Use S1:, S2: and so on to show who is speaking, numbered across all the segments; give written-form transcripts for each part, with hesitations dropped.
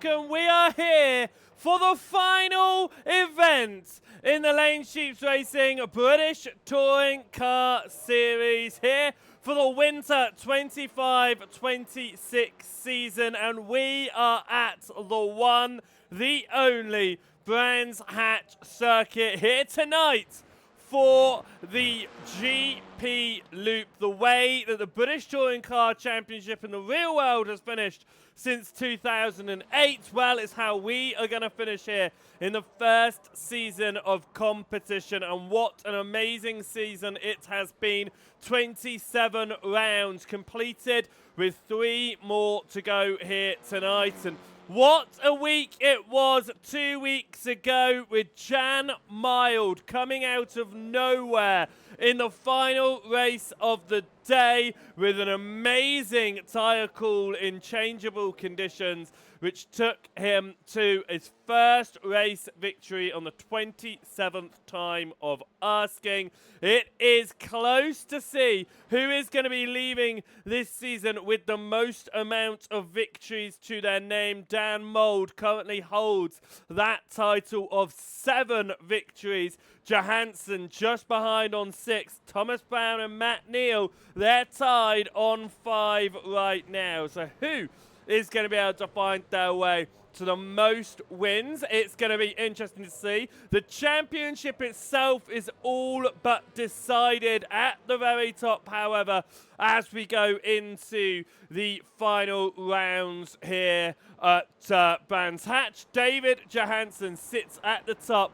S1: welcome. We are here for the final event in the Lane Sheep Racing British Touring Car Series, here for the winter 25-26 season, and we are at the one, the only Brands Hatch circuit here tonight for the GP Loop, the way that the British Touring Car Championship in the real world has finished since 2008. Well, it's how we are going to finish here in the first season of competition, and what an amazing season it has been. 27 rounds completed with 3 more to go here tonight, and what a week it was 2 weeks ago with Jan Mild coming out of nowhere in the final race of the day with an amazing tyre cool in changeable conditions, which took him to his first race victory on the 27th time of asking. It is close to see who is going to be leaving this season with the most amount of victories to their name. Dan Mould currently holds that title of 7 victories. Johansson just behind on 6. Thomas Brown and Matt Neal, they're tied on 5 right now. So who is going to be able to find their way to the most wins? It's going to be interesting to see. The championship itself is all but decided at the very top, however, as we go into the final rounds here at Brands Hatch. David Johansson sits at the top,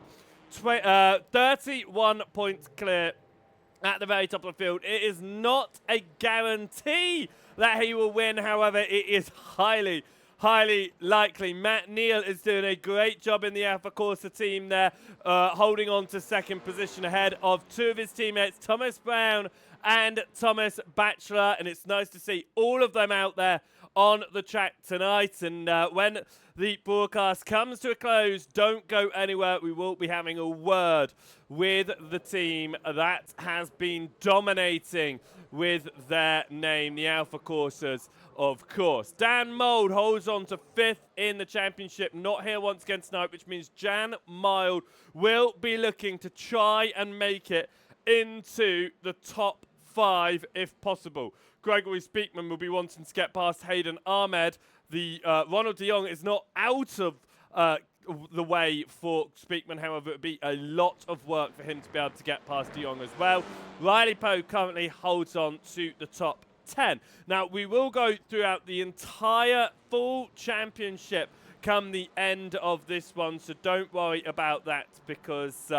S1: 31 points clear at the very top of the field. It is not a guarantee that he will win, however, it is highly likely. Matt Neal is doing a great job in the Alfa Corsa team there, holding on to second position ahead of 2 of his teammates, Thomas Brown and Thomas Batchelor, and it's nice to see all of them out there on the track tonight. And when the broadcast comes to a close, don't go anywhere. We will be having a word with the team that has been dominating with their name, the Alfa Corsas, of course. Dan Mould holds on to 5th in the championship, not here once again tonight, which means Jan Mild will be looking to try and make it into the top 5 if possible. Gregory Speakman will be wanting to get past Hayden Ahmed. The Ronald de Jong is not out of the way for Speakman, however, it would be a lot of work for him to be able to get past de Jong as well. Riley Poe currently holds on to the top 10. Now, we will go throughout the entire full championship come the end of this one, so don't worry about that, because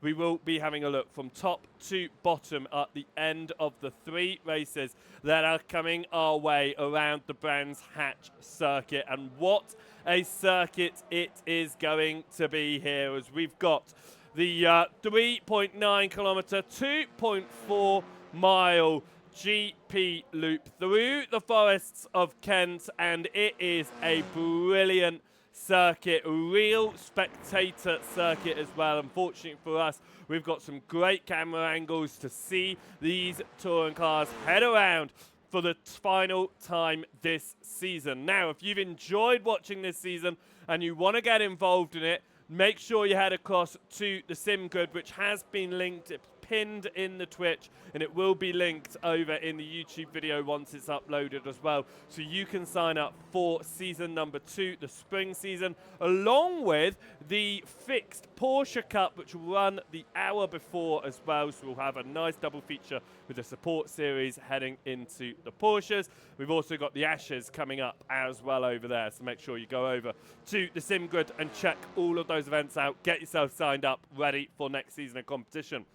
S1: we will be having a look from top to bottom at the end of the 3 races that are coming our way around the Brands Hatch circuit. And what a circuit it is going to be here, as we've got the 3.9 kilometre, 2.4 mile GP loop through the forests of Kent, and it is a brilliant circuit, real spectator circuit as well. Unfortunately for us, we've got some great camera angles to see these touring cars head around for the final time this season. Now, if you've enjoyed watching this season and you want to get involved in it, make sure you head across to the Sim Grid, which has been linked. It's pinned in the Twitch, and it will be linked over in the YouTube video once it's uploaded as well. So you can sign up for season number 2, the spring season, along with the fixed Porsche Cup, which will run the hour before as well. So we'll have a nice double feature with the support series heading into the Porsches. We've also got the Ashes coming up as well over there. So make sure you go over to the Sim Grid and check all of those events out. Get yourself signed up, ready for next season of competition.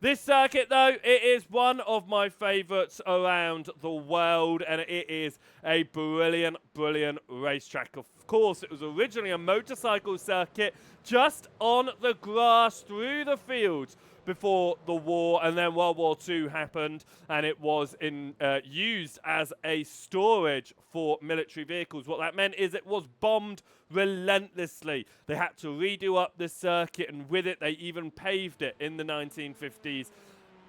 S1: This circuit, though, it is one of my favourites around the world, and it is a brilliant, brilliant racetrack. Of course, it was originally a motorcycle circuit just on the grass through the fields before the war, and then World War II happened, and it was used as a storage for military vehicles. What that meant is it was bombed relentlessly. They had to redo up the circuit, and with it, they even paved it in the 1950s.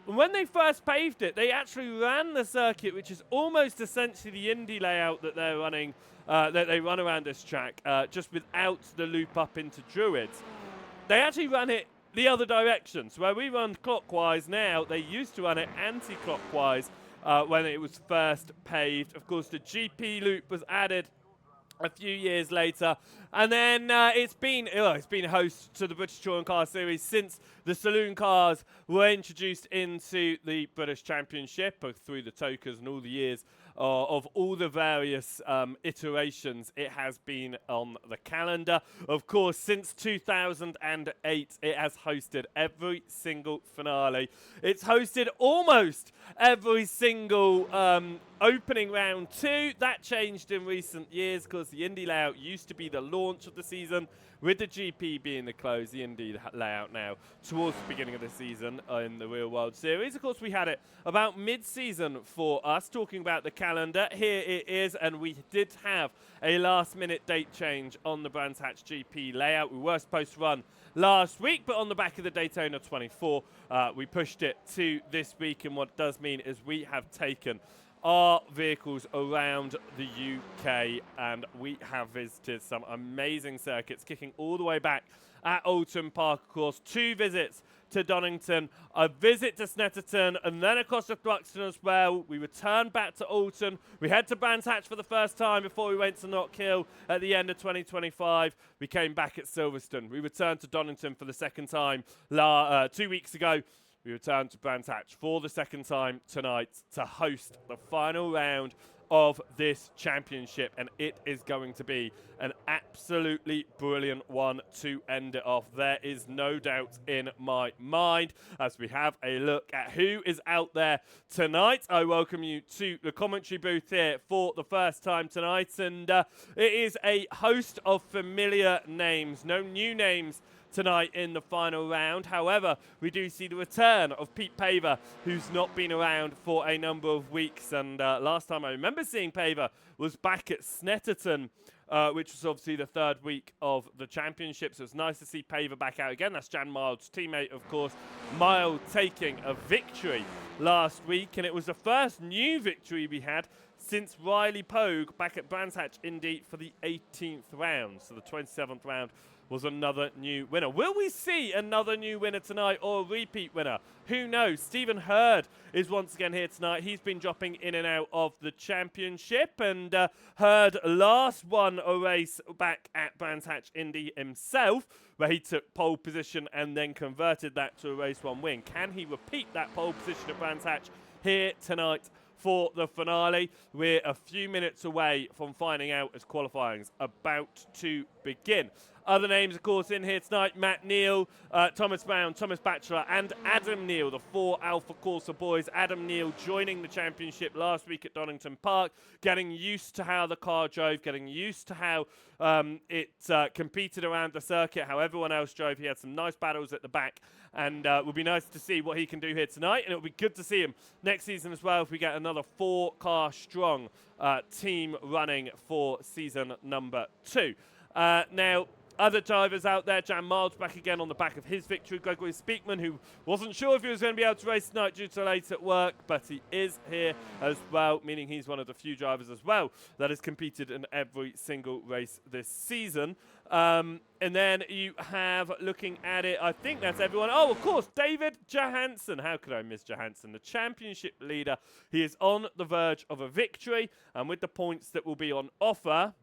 S1: when they first paved it, they actually ran the circuit, which is almost essentially the Indy layout that they're running, that they run around this track, just without the loop up into Druids. They actually ran it the other direction. So where we run clockwise now, they used to run it anti-clockwise when it was first paved. Of course, the GP loop was added a few years later, and then it's been host to the British Touring Car Series since the saloon cars were introduced into the British Championship through the Tokers and all the years of all the various iterations. It has been on the calendar. Of course, since 2008, it has hosted every single finale. It's hosted almost every single opening round too. That changed in recent years because the Indy layout used to be the launch of the season, with the GP being the close. The Indy layout now towards the beginning of the season in the Real World Series. Of course, we had it about mid-season for us, talking about the calendar. Here it is, and we did have a last-minute date change on the Brands Hatch GP layout. We were supposed to run last week, but on the back of the Daytona 24, we pushed it to this week, and what it does mean is we have taken our vehicles around the UK, and we have visited some amazing circuits, kicking all the way back at Oulton Park, of course. 2 visits to Donington, a visit to Snetterton, and then across to Thruxton as well. We returned back to Oulton. We head to Brands Hatch for the first time before we went to Knockhill at the end of 2025. We came back at Silverstone. We returned to Donington for the second time 2 weeks ago. We return to Brands Hatch for the second time tonight to host the final round of this championship, and it is going to be an absolutely brilliant one to end it off. There is no doubt in my mind. As we have a look at who is out there tonight, I welcome you to the commentary booth here for the first time tonight, and it is a host of familiar names, no new names tonight in the final round. However, we do see the return of Pete Paver, who's not been around for a number of weeks. And last time I remember seeing Paver was back at Snetterton, which was obviously the third week of the championship. So it's nice to see Paver back out again. That's Jan Mild's teammate, of course. Mild taking a victory last week, and it was the first new victory we had since Riley Pogue back at Brands Hatch Indy for the 18th round. So the 27th round was another new winner. Will we see another new winner tonight, or a repeat winner? Who knows? Stephen Hurd is once again here tonight. He's been dropping in and out of the championship, and Hurd last won a race back at Brands Hatch Indy himself, where he took pole position and then converted that to a race 1 win. Can he repeat that pole position at Brands Hatch here tonight for the finale? We're a few minutes away from finding out as qualifying's about to begin. Other names, of course, in here tonight: Matt Neal, Thomas Brown, Thomas Batchelor, and Adam Neal, the 4 Alpha Corsa boys. Adam Neal joining the championship last week at Donington Park, getting used to how the car drove, getting used to how it competed around the circuit, how everyone else drove. He had some nice battles at the back, and it will be nice to see what he can do here tonight, and it will be good to see him next season as well if we get another 4-car strong team running for season number 2. Now, other drivers out there: Jan Miles back again on the back of his victory. Gregory Speakman, who wasn't sure if he was going to be able to race tonight due to late at work, but he is here as well, meaning he's one of the few drivers as well that has competed in every single race this season. And then you have, looking at it, I think that's everyone. Oh, of course, David Johansson. How could I miss Johansson? The championship leader. He is on the verge of a victory, and with the points that will be on offer,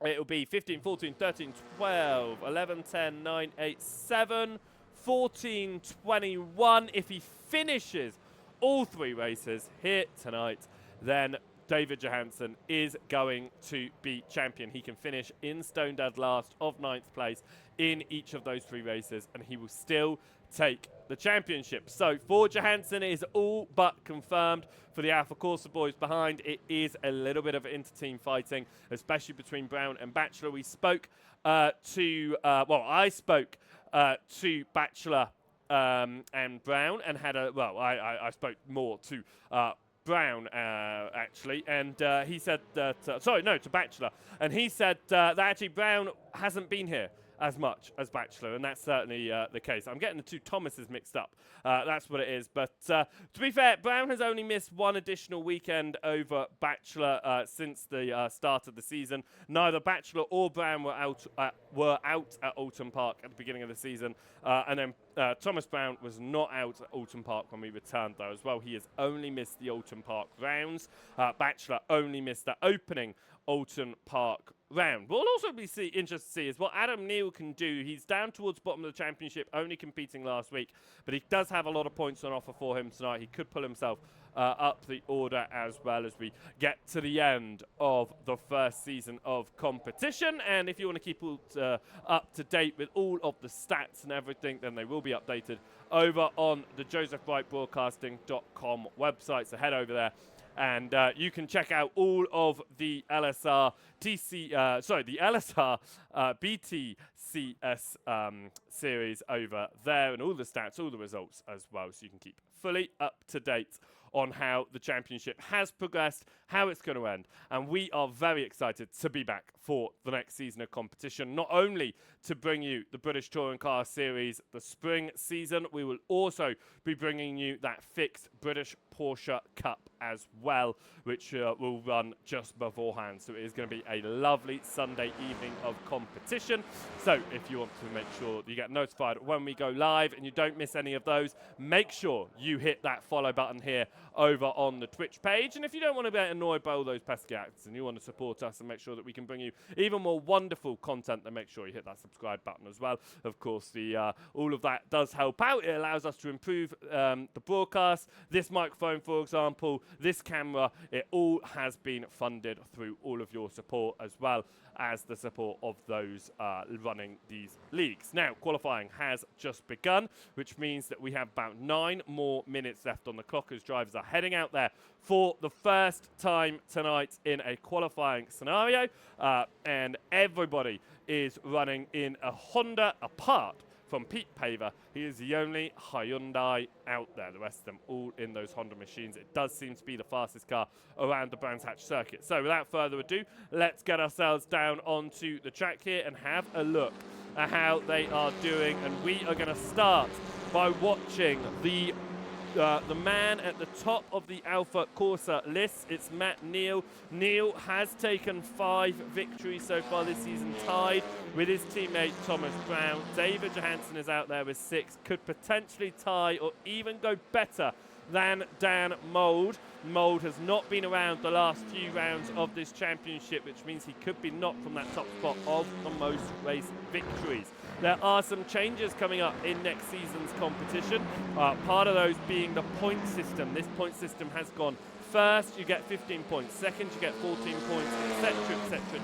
S1: it will be 15, 14, 13, 12, 11, 10, 9, 8, 7, 14, 21. If he finishes all 3 races here tonight, then David Johansson is going to be champion. He can finish in stone dead last of 9th place in each of those 3 races, and he will still take the championship. So for Johansson, it is all but confirmed. For the Alpha Corsa boys behind, it is a little bit of inter-team fighting, especially between Brown and Batchelor. We spoke I spoke to Batchelor and Brown, and had I spoke more to Brown, actually, and he said that, to Batchelor, and he said that actually Brown hasn't been here as much as Bachelor, and that's certainly the case. I'm getting the two Thomases mixed up. That's what it is. But to be fair, Brown has only missed one additional weekend over Bachelor since the start of the season. Neither Bachelor or Brown were out at Oulton Park at the beginning of the season, and then Thomas Brown was not out at Oulton Park when we returned, though, as well. He has only missed the Oulton Park rounds. Bachelor only missed the opening Oulton Park round. We'll also be interested to see is what Adam Neal can do. He's down towards the bottom of the championship, only competing last week, but he does have a lot of points on offer for him tonight. He could pull himself up the order as well as we get to the end of the first season of competition. And if you want to keep up to date with all of the stats and everything, then they will be updated over on the josephwrightbroadcasting.com website. So head over there and you can check out all of the LSR BTCS series over there, and all the stats, all the results as well, so you can keep fully up to date on how the championship has progressed, how it's going to end. And we are very excited to be back for the next season of competition, not only to bring you the British Touring Car Series, the spring season, we will also be bringing you that fixed British Porsche Cup as well, which will run just beforehand. So it is going to be a lovely Sunday evening of competition. So if you want to make sure that you get notified when we go live and you don't miss any of those, make sure you hit that follow button here over on the Twitch page. And if you don't want to be annoyed by all those pesky acts and you want to support us and make sure that we can bring you even more wonderful content, then make sure you hit that subscribe button as well. Of course, all of that does help out. It allows us to improve the broadcast. This microphone, for example, this camera, it all has been funded through all of your support, as well as the support of those running these leagues. Now, qualifying has just begun, which means that we have about 9 more minutes left on the clock as drivers are heading out there for the first time tonight in a qualifying scenario, and everybody is running in a Honda, apart from Pete Paver. He is the only Hyundai out there. The rest of them all in those Honda machines. It does seem to be the fastest car around the Brands Hatch circuit. So without further ado, let's get ourselves down onto the track here and have a look at how they are doing. And we are going to start by watching the man at the top of the Alpha Corsa list. It's Matt Neal. Neal has taken 5 victories so far this season, tied with his teammate Thomas Brown. David Johansson is out there with 6, could potentially tie or even go better than Dan Mould. Mould has not been around the last few rounds of this championship, which means he could be knocked from that top spot of the most race victories. There are some changes coming up in next season's competition, part of those being the point system. This point system has gone first, you get 15 points, second, you get 14 points, etc.,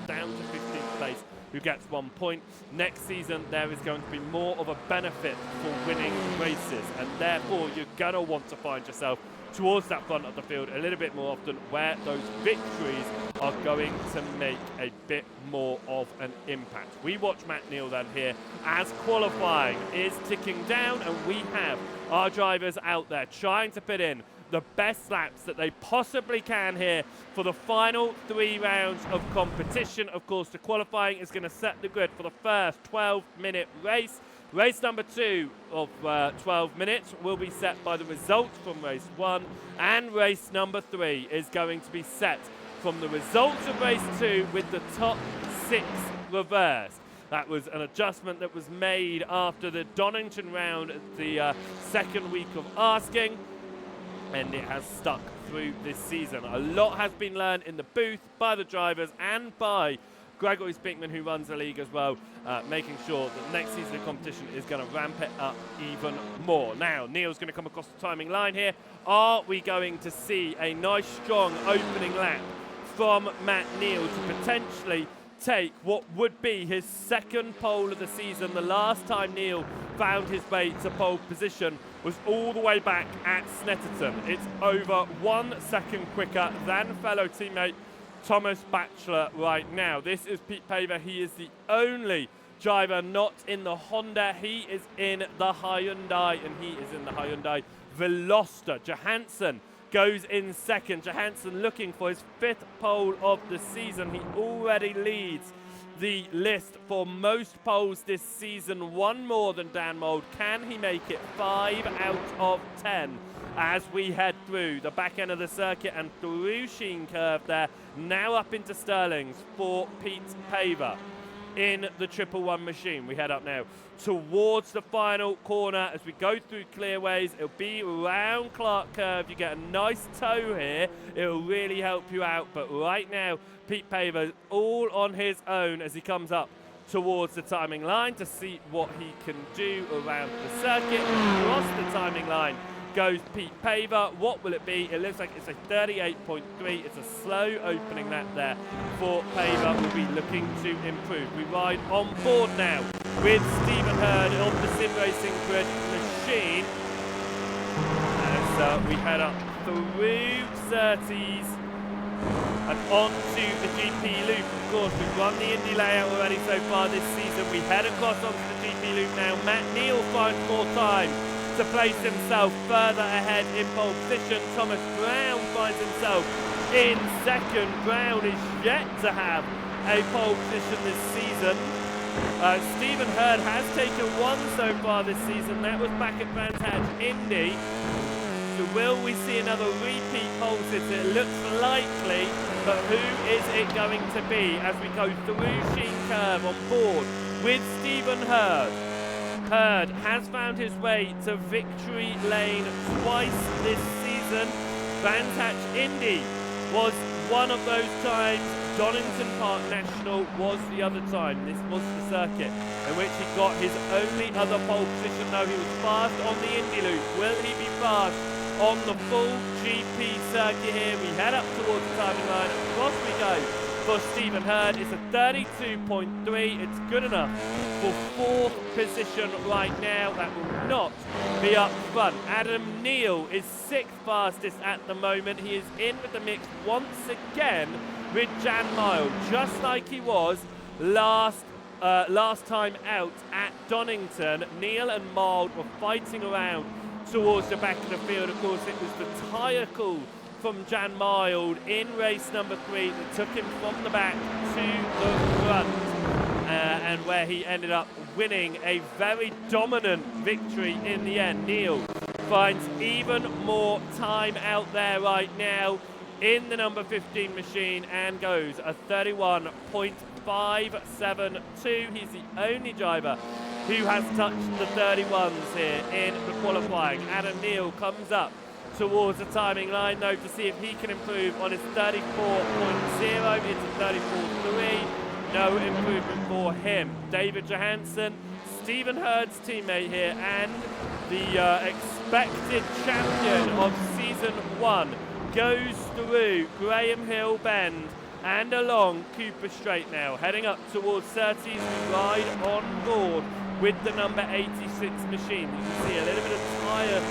S1: down to 15th place, who gets 1 point. Next season, there is going to be more of a benefit for winning races, and therefore you're going to want to find yourself towards that front of the field a little bit more often, where those victories are going to make a bit more of an impact. We watch Matt Neal then here as qualifying is ticking down, and we have our drivers out there trying to put in the best laps that they possibly can here for the final 3 rounds of competition. Of course, the qualifying is going to set the grid for the first 12-minute race. Race number 2 of 12 minutes will be set by the results from race 1, and race number 3 is going to be set from the results of race 2 with the top 6 reversed. That was an adjustment that was made after the Donington round, the second week of asking, and it has stuck through this season. A lot has been learned in the booth by the drivers and by Gregory Spinkman, who runs the league as well, making sure that next season of competition is going to ramp it up even more. Now, Neal's going to come across the timing line here. Are we going to see a nice, strong opening lap from Matt Neal to potentially take what would be his second pole of the season? The last time Neal found his way to pole position was all the way back at Snetterton. It's over 1 second quicker than fellow teammate Thomas Bachelor right now. This is Pete Paver. He is the only driver not in the Honda. He is in the Hyundai, and he is in the Hyundai Veloster. Johansson goes in second. Johansson looking for his 5th pole of the season. He already leads the list for most poles this season, one more than Dan Mould. Can he make it 5 out of 10 as we head through the back end of the circuit and through Sheen Curve there, now up into Stirlings for Pete Paver in the 111 machine. We head up now towards the final corner as we go through clearways. It'll be around Clark Curve. You get a nice toe here. It'll really help you out. But right now, Pete Paver all on his own as he comes up towards the timing line to see what he can do around the circuit. Across the timing line goes Pete Paver. What will it be? It looks like it's a 38.3. It's a slow opening lap there for Paver. We'll be looking to improve. We ride on board now with Stephen Hurd of the Sim Racing Grid machine. As we head up through Surtees and onto the GP Loop. Of course, we've run the Indy layout already so far this season. We head across onto the GP Loop now. Matt Neal finds more time to place himself further ahead in pole position. Thomas Brown finds himself in second. Brown is yet to have a pole position this season. Stephen Hurd has taken one so far this season. That was back at Brands Hatch Indy. So will we see another repeat pole sitter? It looks likely, but who is it going to be as we go through Sheen Curve on board with Stephen Hurd? Hurd has found his way to victory lane twice this season. Brands Hatch Indy was one of those times. Donington Park National was the other time. This was the circuit in which he got his only other pole position, though he was fast on the Indy Loop. Will he be fast on the full GP circuit here? We head up towards the timing line. Across we go for Stephen Hurd. It's a 32.3. It's good enough for 4th position right now. That will not be up front. Adam Neal is 6th fastest at the moment. He is in with the mix once again with Jan Mild, just like he was last time out at Donington. Neal and Mild were fighting around towards the back of the field. Of course, it was the tyre call from Jan Mild in race number 3 that took him from the back to the front, and where he ended up winning a very dominant victory in the end. Neal finds even more time out there right now in the number 15 machine and goes a 31.572. He's the only driver who has touched the 31s here in the qualifying. Adam Neal comes up towards the timing line though to see if he can improve on his 34.0. It's a 34.3. No improvement for him. David Johansson, Stephen Hurd's teammate here, and the expected champion of season 1, goes through Graham Hill Bend and along Cooper Straight now. Heading up towards Surtees, we ride on board with the number 86 machine. You can see a little bit of tyre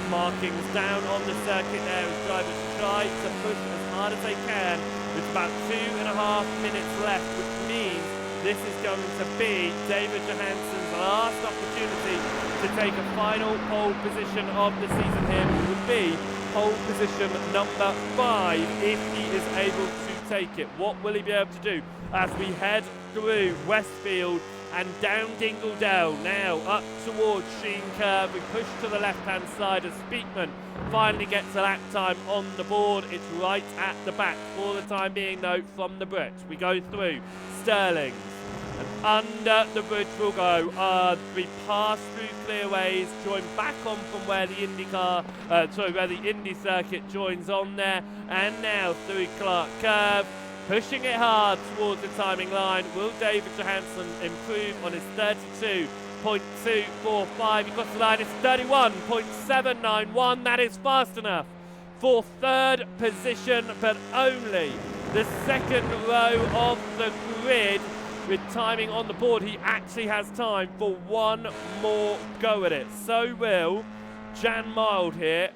S1: markings down on the circuit there as drivers try to push as hard as they can. With about 2.5 minutes left, which means this is going to be David Johansson's last opportunity to take a final pole position of the season here. It would be pole position number 5 if he is able to take it. What will he be able to do as we head through Westfield and down Dingledale, now up towards Sheen Curve? We push to the left-hand side as Speakman finally gets a lap time on the board. It's right at the back for the time being, though, from the Brits. We go through Stirlings, and under the bridge we'll go. We pass through clearways, join back on from where the where the Indy circuit joins on there, and now through Clark Curve. Pushing it hard towards the timing line. Will David Johansson improve on his 32.245? He got the line. It's 31.791. That is fast enough for 3rd position, but only the 2nd row of the grid. With timing on the board, he actually has time for one more go at it. So will Jan Mild here,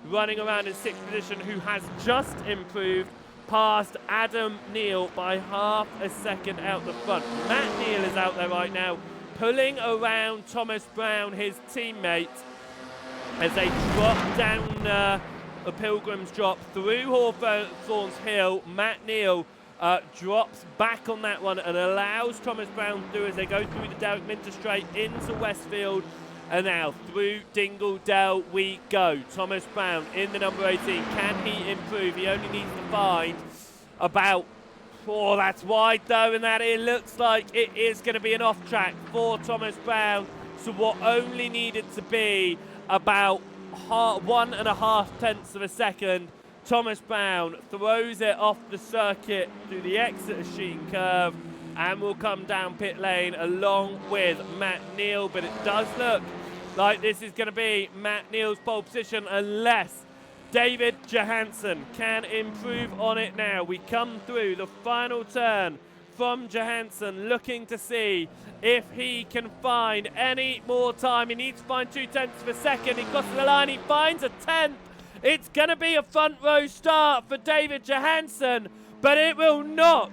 S1: running around in 6th position, who has just improved past Adam Neal by half a second out the front. Matt Neal is out there right now, pulling around Thomas Brown, his teammate, as they drop down a Pilgrim's Drop through Hawthorns Hill. Matt Neal drops back on that one and allows Thomas Brown through as they go through the Derek Minter Straight into Westfield. And now through Dingle Dell we go. Thomas Brown in the number 18. Can he improve? He only needs to find about, oh, that's wide though, and that it looks like it is going to be an off track for Thomas Brown. So what only needed to be about 1.5 tenths of a second. Thomas Brown throws it off the circuit through the exit Sheen curve and will come down pit lane along with Matt Neal. But it does look like this is going to be Matt Neal's pole position unless David Johansson can improve on it now. We come through the final turn from Johansson, looking to see if he can find any more time. He needs to find 0.2 of a second. He crosses the line, he finds a 10th. It's going to be a front row start for David Johansson, but it will not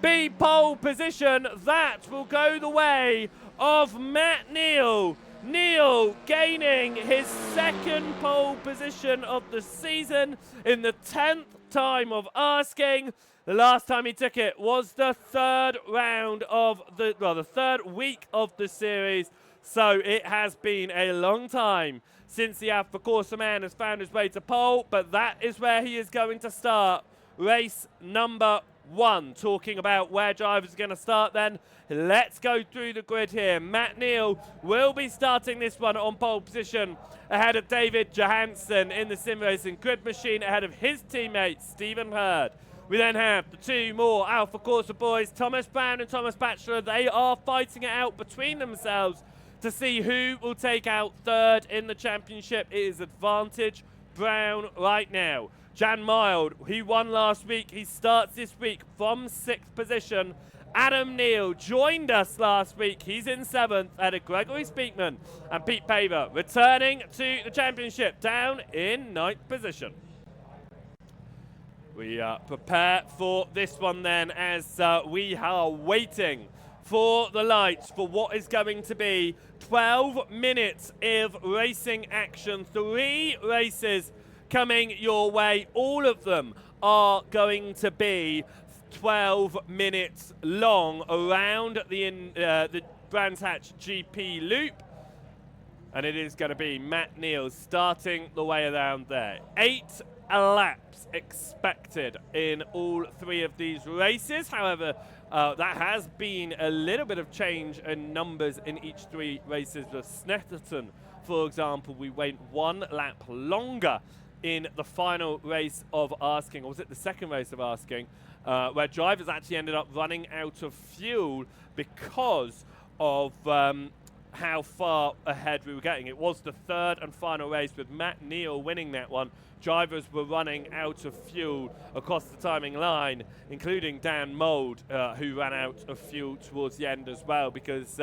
S1: be pole position. That will go the way of Matt Neal. Neal gaining his second pole position of the season in the 10th time of asking. The last time he took it was the third round of the third week of the series. So it has been a long time since the Alfa Corsa man has found his way to pole, but that is where he is going to start race number 1. Talking about where drivers are going to start then, let's go through the grid here. Matt Neal will be starting this one on pole position ahead of David Johansson in the sim racing grid machine, ahead of his teammate Stephen Hurd. We then have the two more Alfa Corsa boys, Thomas Brown and Thomas Batchelor. They are fighting it out between themselves to see who will take out third in the championship. It is advantage Brown right now. Jan Mild, he won last week. He starts this week from 6th position. Adam Neal joined us last week. He's in 7th ahead of Gregory Speakman and Pete Paver, returning to the championship down in 9th position. We prepare for this one then as we are waiting for the lights for what is going to be 12 minutes of racing action. 3 races coming your way. All of them are going to be 12 minutes long around the Brands Hatch GP loop. And it is going to be Matt Neal starting the way around there. 8 laps expected in all 3 of these races. However, that has been a little bit of change in numbers in each 3 races. With Snetterton, for example, we went 1 lap longer in the final race of asking, or was it the second race of asking, where drivers actually ended up running out of fuel because of how far ahead we were getting. It was the 3rd and final race with Matt Neal winning that one. Drivers were running out of fuel across the timing line, including Dan Mould, who ran out of fuel towards the end as well, because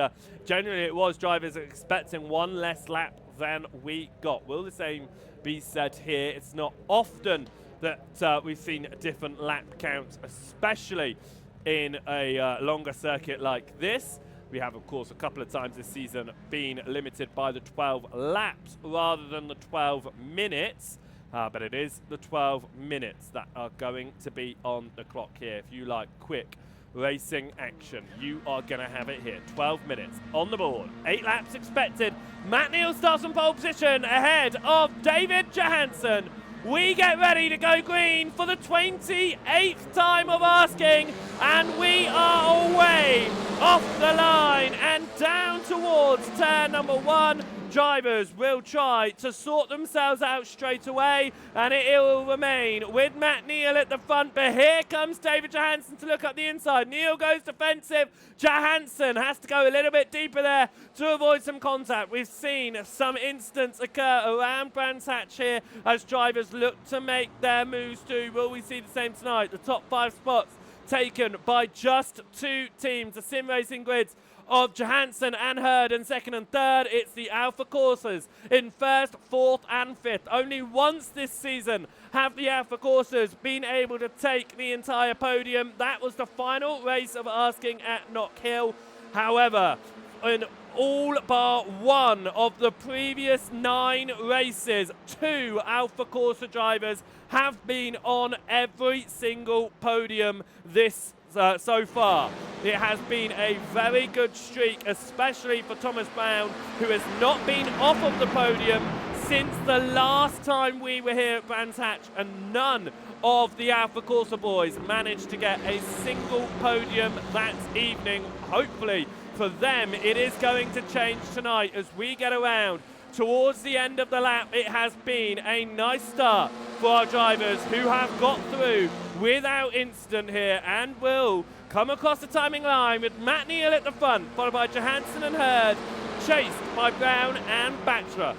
S1: generally it was drivers expecting 1 less lap than we got. Will the same be said here? It's not often that we've seen a different lap count, especially in a longer circuit like this. We have, of course, a couple of times this season been limited by the 12 laps rather than the 12 minutes. But it is the 12 minutes that are going to be on the clock here. If you like quick racing action, you are going to have it here. 12 minutes on the board. 8 laps expected. Matt Neal starts on pole position ahead of David Johansson. We get ready to go green for the 28th time of asking, and we are away off the line and down towards turn number 1. Drivers will try to sort themselves out straight away, and it will remain with Matt Neal at the front. But here comes David Johansson to look up the inside. Neal goes defensive. Johansson has to go a little bit deeper there to avoid some contact. We've seen some incidents occur around Brands Hatch here as drivers look to make their moves too. Will we see the same tonight? The top 5 spots taken by just 2 teams. The sim racing grids of Johansson and Hurd in 2nd and 3rd. It's the Alfa Corsas in 1st, 4th and 5th. Only once this season have the Alfa Corsas been able to take the entire podium. That was the final race of asking at Knock Hill. However, in all bar one of the previous 9 races, 2 Alpha Corsa drivers have been on every single podium this so far. It has been a very good streak, especially for Thomas Brown, who has not been off of the podium since the last time we were here at Brands Hatch, and none of the Alpha Corsa boys managed to get a single podium that evening. Hopefully for them it is going to change tonight as we get around towards the end of the lap. It has been a nice start for our drivers who have got through without incident here and will come across the timing line with Matt Neal at the front, followed by Johansson and Hurd, chased by Brown and Batchelor.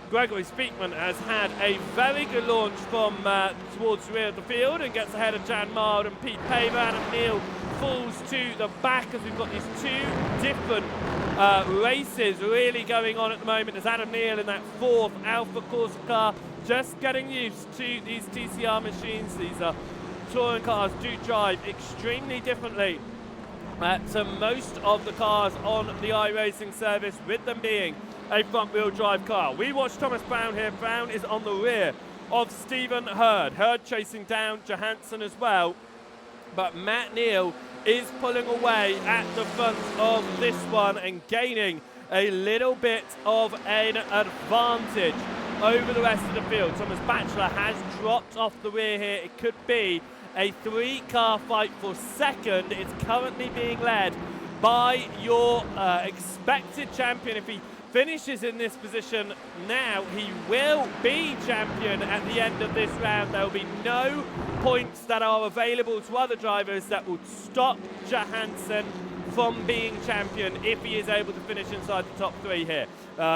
S1: Gregory Speakman has had a very good launch from towards the rear of the field and gets ahead of Jan Mild and Pete Paver. Adam Neal falls to the back as we've got these 2 different races really going on at the moment, as Adam Neal in that 4th Alpha Corsa car just getting used to these TCR machines. These touring cars do drive extremely differently to most of the cars on the iRacing service, with them being a front-wheel drive car. We watch Thomas Brown here. Brown is on the rear of Stephen Hurd. Hurd chasing down Johansson as well, but Matt Neal is pulling away at the front of this one and gaining a little bit of an advantage over the rest of the field. Thomas Batchelor has dropped off the rear here. It could be a 3-car fight for second. It's currently being led by your expected champion. If he finishes in this position now, he will be champion at the end of this round. There will be no points that are available to other drivers that will stop Johansson from being champion if he is able to finish inside the top 3 here.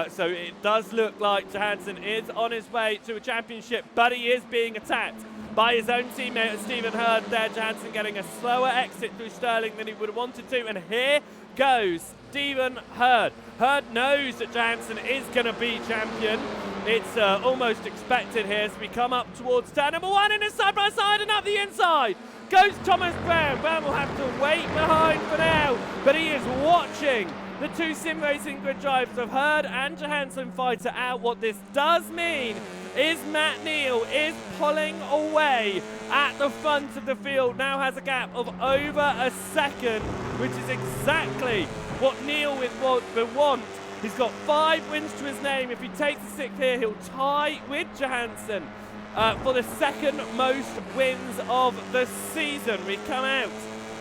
S1: So it does look like Johansson is on his way to a championship, but he is being attacked by his own teammate Stephen Hurd there. Johansson getting a slower exit through Sterling than he would have wanted to, and here goes Stephen Hurd. Hurd knows that Johansson is going to be champion. It's almost expected here, so we come up towards turn number 1, and it's side by side and up the inside goes Thomas Brown. Brown will have to wait behind for now, but he is watching the 2 sim racing grid drives of Hurd and Johansson fight it out. What this does mean is Matt Neal is pulling away at the front of the field, now has a gap of over a second, which is exactly what Neal would want. He's got 5 wins to his name. If he takes the 6th here, he'll tie with Johansson for the 2nd most wins of the season. We come out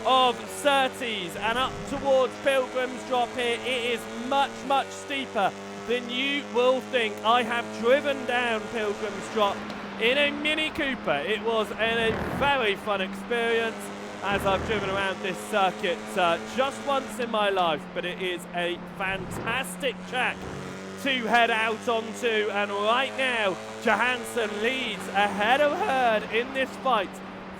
S1: of Surtees and up towards Pilgrim's Drop here. It is much, much steeper than you will think. I have driven down Pilgrim's Drop in a Mini Cooper. It was a very fun experience as I've driven around this circuit just once in my life, but it is a fantastic track to head out onto, and right now Johansson leads ahead of Hurd in this fight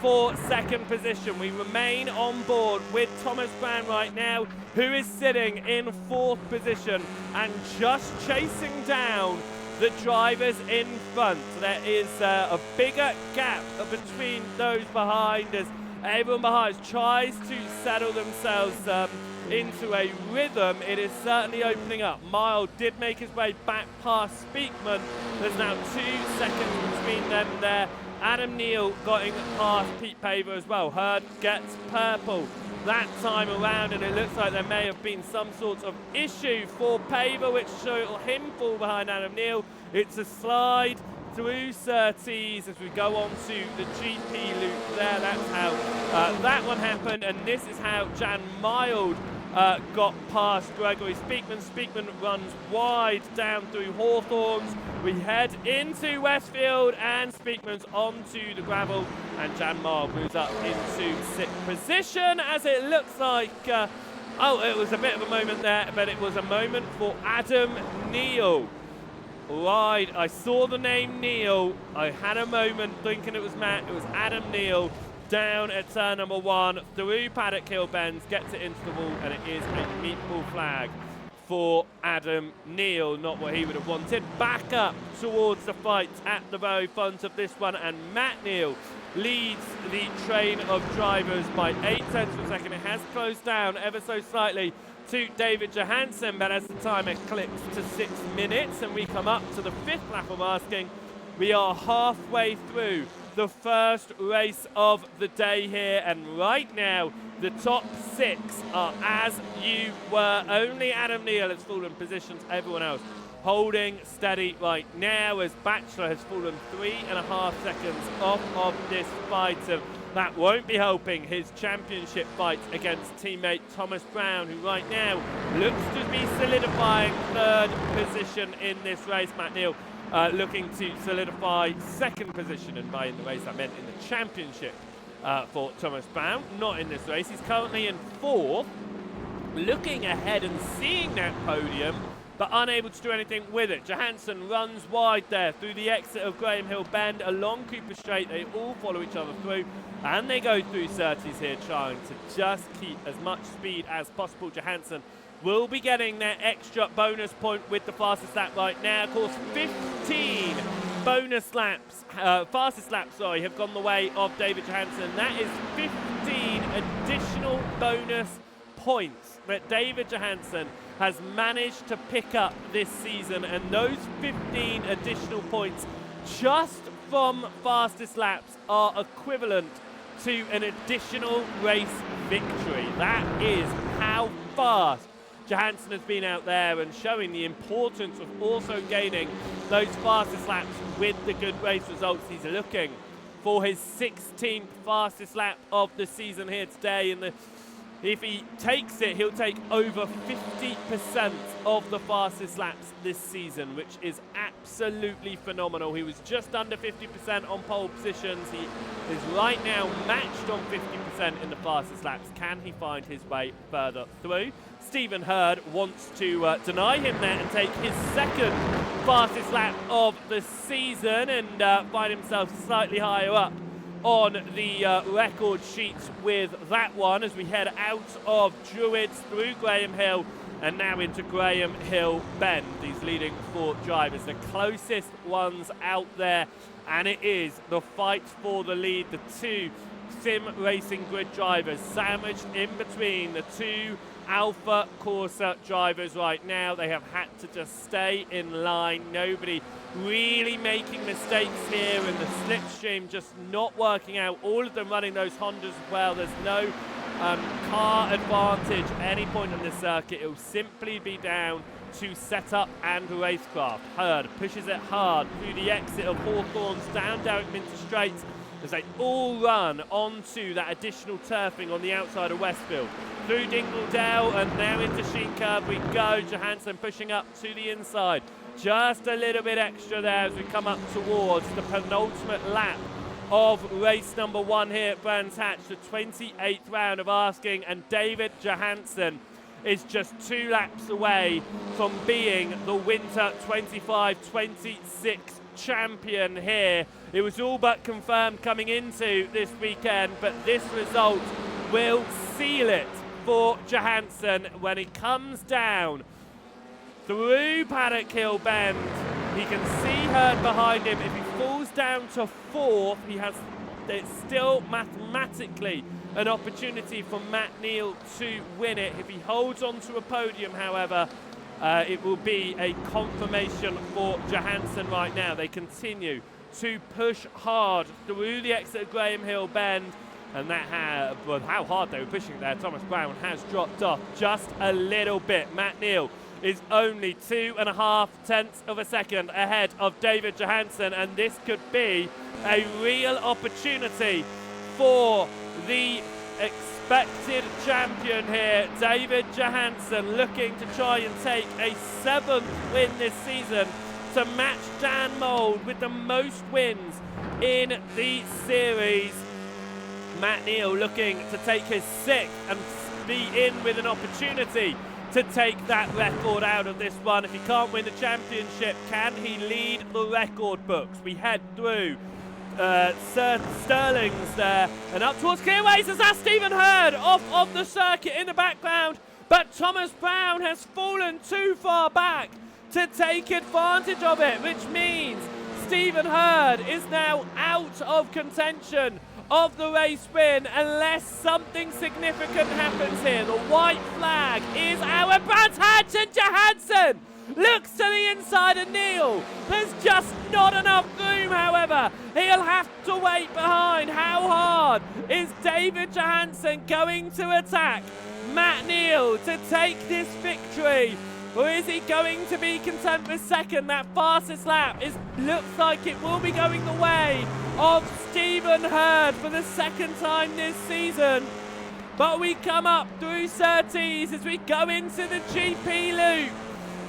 S1: for 2nd position. We remain on board with Thomas Brown right now, who is sitting in 4th position and just chasing down the drivers in front. There is a bigger gap between those behind as everyone behind tries to settle themselves into a rhythm. It is certainly opening up. Mild did make his way back past Speakman. There's now 2 seconds between them there. Adam Neal getting past Pete Paver as well. Hurd gets purple that time around, and it looks like there may have been some sort of issue for Paver, which showed him fall behind Adam Neal. It's a slide through Surtees as we go on to the GP loop there. That's how that one happened, and this is how Jan Mild got past Gregory Speakman. Speakman runs wide down through Hawthorns. We head into Westfield, and Speakman's onto the gravel, and Jan Mild moves up into 6th position as it looks like it was a bit of a moment there, but it was a moment for Adam Neal. Right, I saw the name Neal. I had a moment thinking it was Matt. It was Adam Neal down at turn number 1 through Paddock Hill bends, gets it into the wall, and it is a meatball flag for Adam Neal. Not what he would have wanted. Back up towards the fight at the very front of this one, and Matt Neal leads the train of drivers by 8 tenths of a second. It has closed down ever so slightly to David Johansson, but as the timer clicks to 6 minutes and we come up to the 5th lap of asking, we are halfway through the first race of the day here, and right now the top 6 are as you were. Only Adam Neal has fallen positions, everyone else holding steady right now, as Bachelor has fallen 3.5 seconds off of this fight. That won't be helping his championship fight against teammate Thomas Brown, who right now looks to be solidifying 3rd position in this race. Matt Neal looking to solidify 2nd position, and by in the race I meant in the championship for Thomas Brown, not in this race. He's currently in 4th, looking ahead and seeing that podium, but unable to do anything with it. Johansson runs wide there through the exit of Graham Hill Bend along Cooper Straight. They all follow each other through, and they go through Surtees here, trying to just keep as much speed as possible. Johansson will be getting their extra bonus point with the fastest lap right now. Of course, 15 bonus laps, fastest laps, sorry, have gone the way of David Johansson. That is 15 additional bonus points that David Johansson has managed to pick up this season, and those 15 additional points just from fastest laps are equivalent to an additional race victory. That is how fast Johansson has been out there, and showing the importance of also gaining those fastest laps with the good race results. He's looking for his 16th fastest lap of the season here today, and if he takes it, he'll take over 50% of the fastest laps this season, which is absolutely phenomenal. He was just under 50% on pole positions. He is right now matched on 50% in the fastest laps. Can he find his way further through? Stephen Hurd wants to deny him that and take his 2nd fastest lap of the season, and find himself slightly higher up on the record sheets with that one, as we head out of Druids through Graham Hill and now into Graham Hill Bend. These leading 4 drivers, the closest ones out there, and it is the fight for the lead. The 2 Sim Racing Grid drivers sandwiched in between the 2 Alpha Corsa drivers right now. They have had to just stay in line. Nobody really making mistakes here, and the slipstream just not working out. All of them running those Hondas well. There's no car advantage at any point on this circuit. It will simply be down to setup and racecraft. Hurd pushes it hard through the exit of Hawthorns, down Derek Minter Straight, as they all run onto that additional turfing on the outside of Westfield. Through Dingledale and now into Sheen Curve we go. Johansson pushing up to the inside. Just a little bit extra there as we come up towards the penultimate lap of race number 1 here at Brands Hatch, the 28th round of asking, and David Johansson is just 2 laps away from being the Winter 25-26 champion here. It was all but confirmed coming into this weekend, but this result will seal it for Johansson when he comes down through Paddock Hill Bend. He can see Hurd behind him. If he falls down to 4th, it's still mathematically an opportunity for Matt Neal to win it. If he holds on to a podium, however, it will be a confirmation for Johansson right now. They continue to push hard through the exit of Graham Hill Bend, and that well, how hard they were pushing there. Thomas Brown has dropped off just a little bit. Matt Neal is only 2.5 tenths of a second ahead of David Johansson, and this could be a real opportunity for the expected champion here. David Johansson looking to try and take a 7th win this season to match Dan Mould with the most wins in the series. Matt Neal looking to take his 6th and be in with an opportunity to take that record out of this one. If he can't win the championship, can he lead the record books? We head through Sir Sterling's there and up towards Clearways as that's Stephen Hurd off of the circuit in the background, but Thomas Brown has fallen too far back to take advantage of it, which means Stephen Hurd is now out of contention of the race win unless something significant happens here. The white flag is our Brands Hansen. Johansson looks to the inside of Neal. There's just not enough room, however. He'll have to wait behind. How hard is David Johansson going to attack Matt Neal to take this victory? Or is he going to be content with second? That fastest lap looks like it will be going the way of Stephen Hurd for the second time this season. But we come up through Surtees as we go into the GP loop.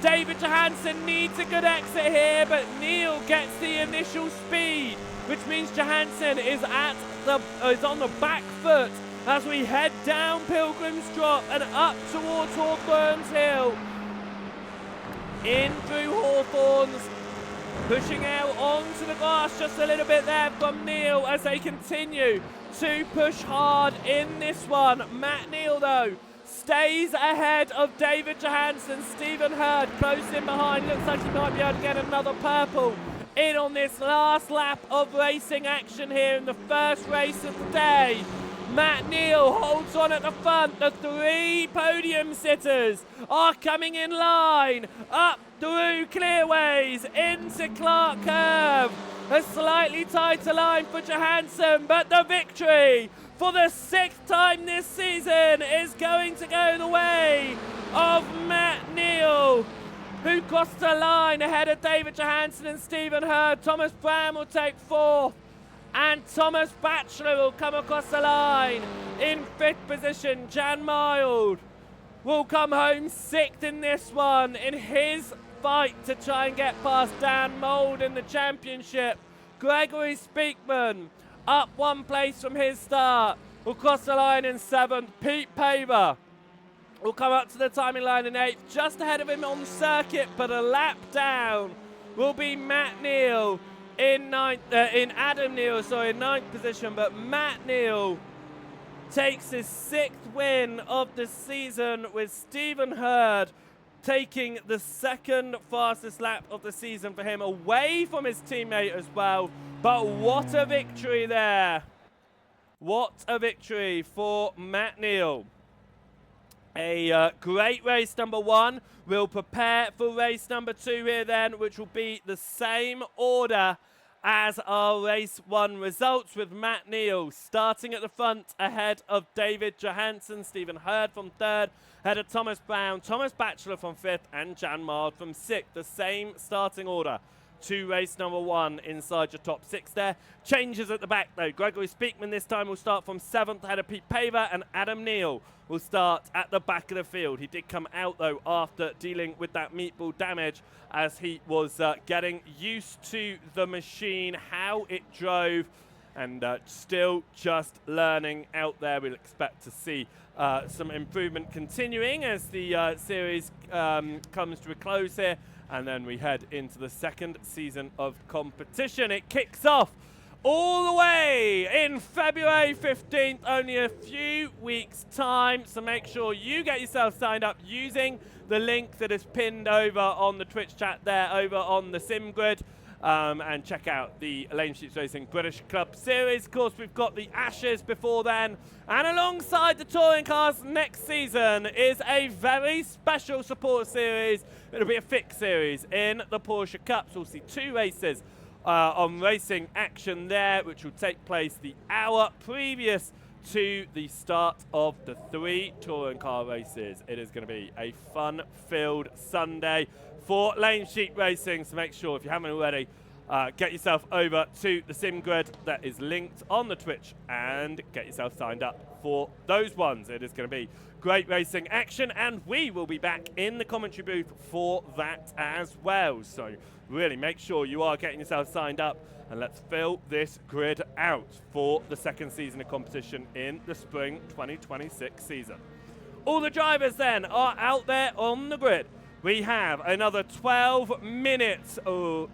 S1: David Johansson needs a good exit here, but Neal gets the initial speed, which means Johansson is on the back foot as we head down Pilgrim's Drop and up towards Hawthorns Hill. In through Hawthorns, pushing out onto the grass just a little bit there from Neal as they continue to push hard in this one. Matt Neal, though, stays ahead of David Johansson. Stephen Hurd close in behind. Looks like he might be able to get another purple in on this last lap of racing action here in the first race of the day. Matt Neal holds on at the front. The three podium sitters are coming in line up through Clearways into Clark Curve. A slightly tighter line for Johansson, but the victory for the sixth time this season is going to go the way of Matt Neal, who crossed the line ahead of David Johansson and Stephen Hurd. Thomas Brown will take fourth, and Thomas Batchelor will come across the line in fifth position. Jan Mild will come home sixth in this one in his fight to try and get past Dan Mould in the championship. Gregory Speakman up one place from his start will cross the line in seventh. Pete Paver will come up to the timing line in eighth, just ahead of him on the circuit, but a lap down will be Matt Neal in ninth, Adam Neal, sorry, in ninth position, but Matt Neal takes his sixth win of the season, with Stephen Hurd taking the second fastest lap of the season for him, away from his teammate as well. But what a victory there. What a victory for Matt Neal. A great race number one. We'll prepare for race number two here then, which will be the same order as our race one results, with Matt Neal starting at the front ahead of David Johansson, Stephen Hurd from third, ahead of Thomas Brown, Thomas Batchelor from fifth, and Jan Mild from sixth. The same starting order to race number one inside your top six there. Changes at the back though. Gregory Speakman this time will start from seventh ahead of Pete Paver, and Adam Neal will start at the back of the field. He did come out though after dealing with that meatball damage as he was getting used to the machine, how it drove, and still just learning out there. We'll expect to see some improvement continuing as the series comes to a close here, and then we head into the second season of competition. It kicks off all the way in February 15th, only a few weeks time, so make sure you get yourself signed up using the link that is pinned over on the Twitch chat there, over on the sim grid. And check out the Lane Sheets Racing British Club Series. Of course, we've got the Ashes before then, and alongside the touring cars next season is a very special support series. It'll be a fixed series in the Porsche Cups. We'll see two races on racing action there, which will take place the hour previous to the start of the three touring car races. It is going to be a fun-filled Sunday for Lane Sheet Racing, so make sure, if you haven't already, get yourself over to the sim grid that is linked on the Twitch and get yourself signed up for those ones. It is going to be great racing action, and we will be back in the commentary booth for that as well. So really make sure you are getting yourself signed up, and let's fill this grid out for the second season of competition in the spring 2026 season. All the drivers then are out there on the grid. We have another 12 minutes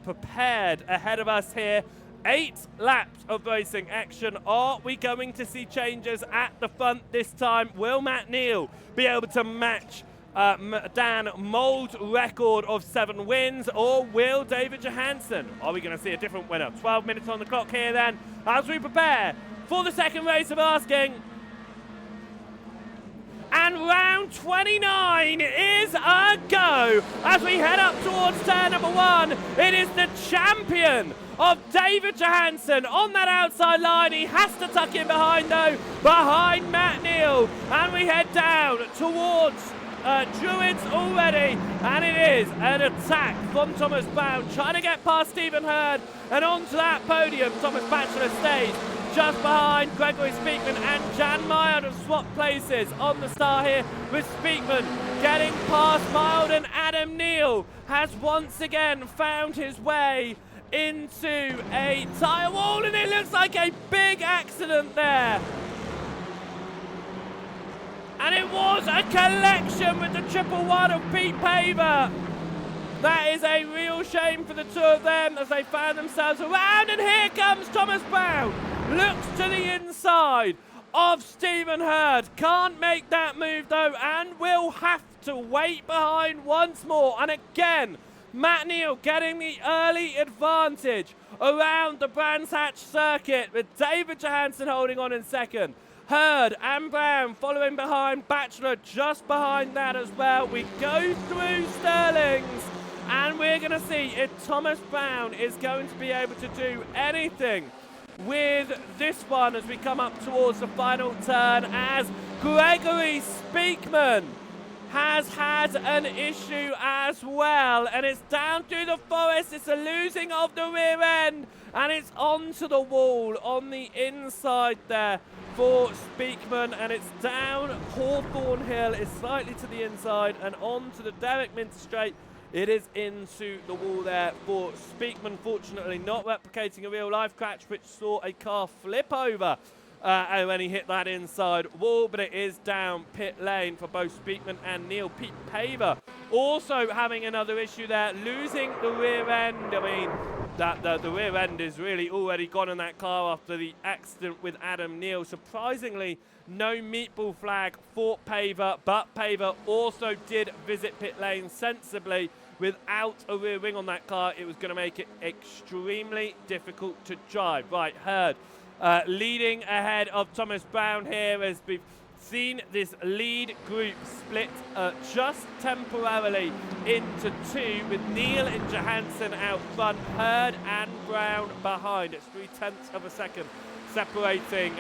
S1: prepared ahead of us here. 8 laps of racing action. Are we going to see changes at the front this time? Will Matt Neal be able to match Dan Mould's record of 7 wins, or will David Johansson? Are we going to see a different winner? 12 minutes on the clock here then as we prepare for the second race of asking. And round 29 is a go as we head up towards turn number 1. It is the champion of David Johansson on that outside line. He has to tuck in behind though, behind Matt Neal. And we head down towards Druids already. And it is an attack from Thomas Brown, trying to get past Stephen Hurd and onto that podium. Thomas Batchelor stays just behind Gregory Speakman, and Jan Mild have swapped places on the start here, with Speakman getting past Mild, and Adam Neal has once again found his way into a tyre wall, and it looks like a big accident there. And it was a collection with the 111 of Pete Paver. That is a real shame for the two of them as they found themselves around, and here comes Thomas Brown. Looks to the inside of Stephen Hurd. Can't make that move though, and will have to wait behind once more. And again, Matt Neal getting the early advantage around the Brands Hatch circuit, with David Johansson holding on in second. Hurd and Brown following behind, Batchelor just behind that as well. We go through Sterling's, and we're going to see if Thomas Brown is going to be able to do anything with this one as we come up towards the final turn, as Gregory Speakman has had an issue as well, and it's down through the forest. It's a losing of the rear end, and it's onto the wall on the inside there for Speakman, and it's down Hawthorne Hill. It's slightly to the inside and onto the Derek Minter Straight. It is into the wall there for Speakman, fortunately not replicating a real-life crash, which saw a car flip over when he hit that inside wall, but it is down pit lane for both Speakman and Neal. Pete Paver also having another issue there, losing the rear end. I mean, the rear end is really already gone in that car after the accident with Adam Neal. Surprisingly, no meatball flag for Paver, but Paver also did visit pit lane sensibly. Without a rear wing on that car, it was going to make it extremely difficult to drive. Right, Hurd leading ahead of Thomas Brown here, as we've seen this lead group split just temporarily into two, with Neal and Johansson out front, Hurd and Brown behind. It's 0.3 of a second separating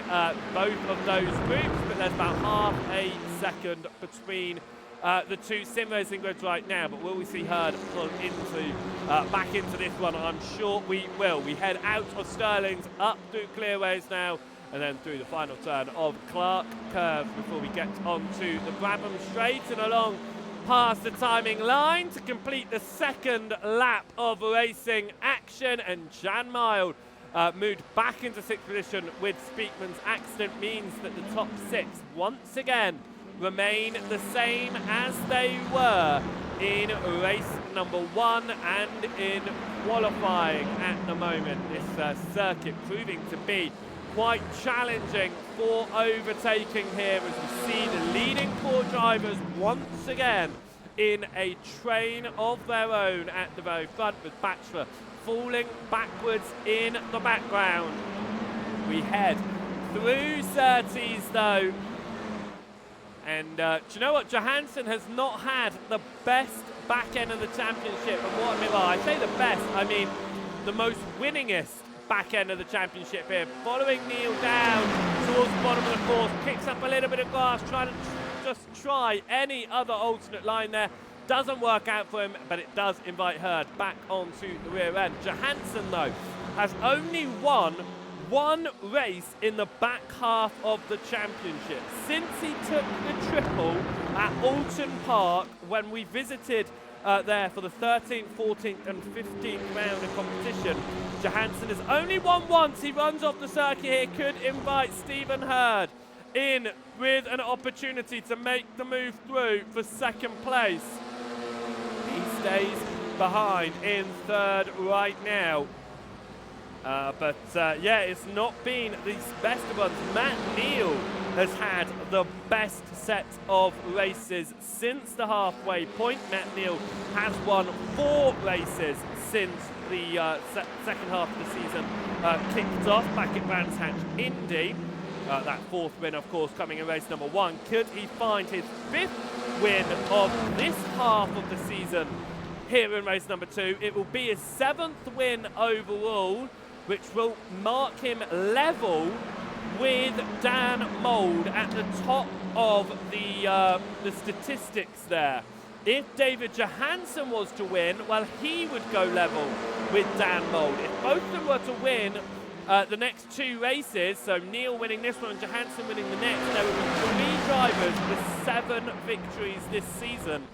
S1: both of those groups, but there's about half a second between the two sim racing grids right now. But will we see Hurd pull into back into this one? I'm sure we will. We head out of Sterling's, up through Clearways now, and then through the final turn of Clark Curve before we get onto the Brabham Straight and along past the timing line to complete the second lap of racing action. And Jan Mild moved back into sixth position, with Speakman's accident means that the top six once again remain the same as they were in race number 1 and in qualifying at the moment. This circuit proving to be quite challenging for overtaking here, as we see the leading four drivers once again in a train of their own at the very front, with Batchelor falling backwards in the background. We head through Surtees though, and do you know what? Johansson has not had the best back end of the championship, and what I mean by I say the best, I mean the most winningest back end of the championship here. Following Neal down towards the bottom of the course, picks up a little bit of grass, trying to just try any other alternate line there. Doesn't work out for him, but it does invite Hurd back onto the rear end. Johansson, though, has only won one race in the back half of the championship since he took the triple at Alton Park when we visited there for the 13th, 14th and 15th round of competition. Johansson has only won once. He runs off the circuit here, could invite Stephen Hurd in with an opportunity to make the move through for second place. He stays behind in third right now. But yeah, it's not been the best of ones. Matt Neal has had the best set of races since the halfway point. Matt Neal has won 4 races since the second half of the season kicked off back at Brands Hatch Indy. That 4th win, of course, coming in race number 1. Could he find his 5th win of this half of the season here in race number 2? It will be his 7th win overall, which will mark him level with Dan Mould at the top of the statistics there. If David Johansson was to win, well, he would go level with Dan Mould. If both of them were to win the next 2 races, so Neal winning this one and Johansson winning the next, there would be 3 drivers with 7 victories this season,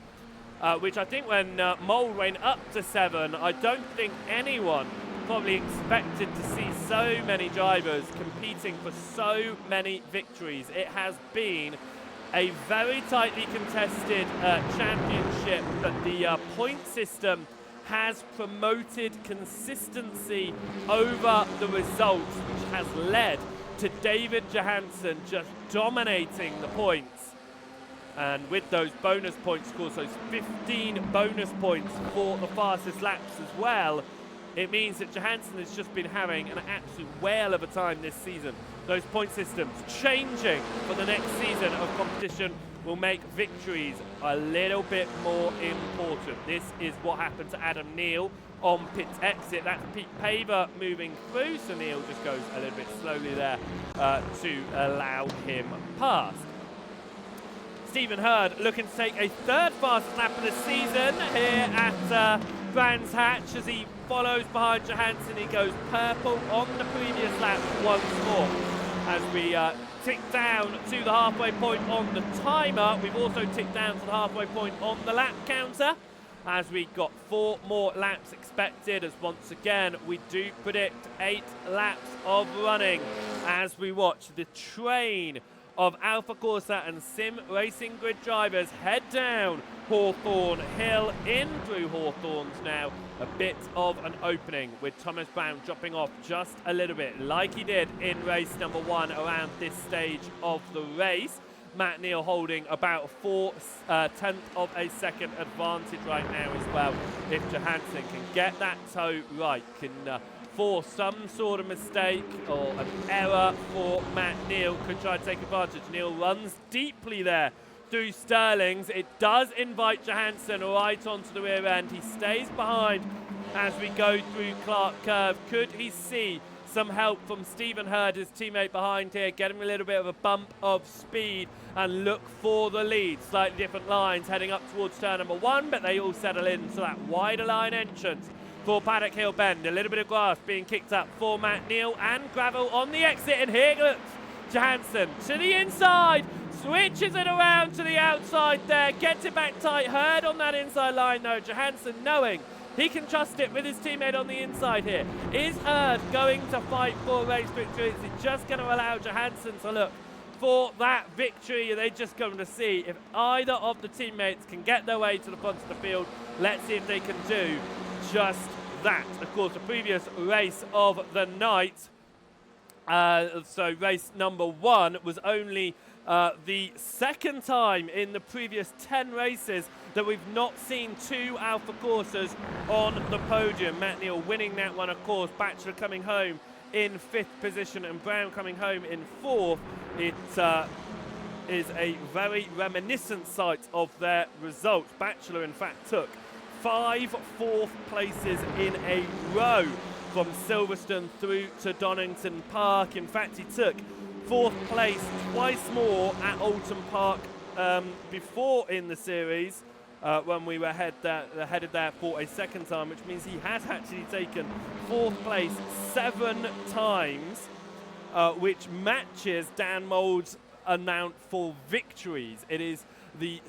S1: which I think when Mould went up to 7, I don't think anyone probably expected to see so many drivers competing for so many victories. It has been a very tightly contested championship, but the point system has promoted consistency over the results, which has led to David Johansson just dominating the points. And with those bonus points, of course, those 15 bonus points for the fastest laps as well, it means that Johansson has just been having an absolute whale of a time this season. Those point systems changing for the next season of competition will make victories a little bit more important. This is what happened to Adam Neal on pit exit. That's Pete Paver moving through, so Neal just goes a little bit slowly there to allow him past. Stephen Hurd looking to take a 3rd fastest lap of the season here at Brands Hatch as he follows behind Johansson. He goes purple on the previous lap once more. As we tick down to the halfway point on the timer, we've also ticked down to the halfway point on the lap counter, as we got 4 more laps expected, as once again we do predict 8 laps of running as we watch the train of Alpha Corsa and Sim Racing Grid drivers head down Hawthorne Hill. In through Hawthorne's now a bit of an opening, with Thomas Brown dropping off just a little bit like he did in race number 1 around this stage of the race. Matt Neal holding about 4/10 of a second advantage right now as well. If Johansson can get that toe right, can force some sort of mistake or an error for Matt Neal, could try to take advantage. Neal runs deeply there through Sterling's. It does invite Johansson right onto the rear end. He stays behind as we go through Clark Curve. Could he see some help from Stephen Hurd, his teammate behind here, get him a little bit of a bump of speed and look for the lead? Slightly different lines heading up towards turn number 1, but they all settle in to that wider line entrance for Paddock Hill Bend. A little bit of grass being kicked up for Matt Neal and gravel on the exit, and here looks Johansson to the inside, switches it around to the outside there, gets it back tight. Hurd on that inside line though. Johansson knowing he can trust it with his teammate on the inside here. Is Hurd going to fight for a race victory? Is he just going to allow Johansson to look for that victory? Are they just going to see if either of the teammates can get their way to the front of the field? Let's see if they can do just that. Of course, the previous race of the night, so race number 1, was only the 2nd time in the previous 10 races that we've not seen 2 Alpha Corsas on the podium. Matt Neal winning that one, of course. Batchelor coming home in 5th position and Brown coming home in 4th. It is a very reminiscent sight of their results. Batchelor, in fact, took 5 4th places in a row from Silverstone through to Donington Park. In fact, he took 4th place twice more at Oulton Park before in the series when we were headed there for a 2nd time, which means he has actually taken 4th place 7 times, which matches Dan Mould's amount for victories. It is the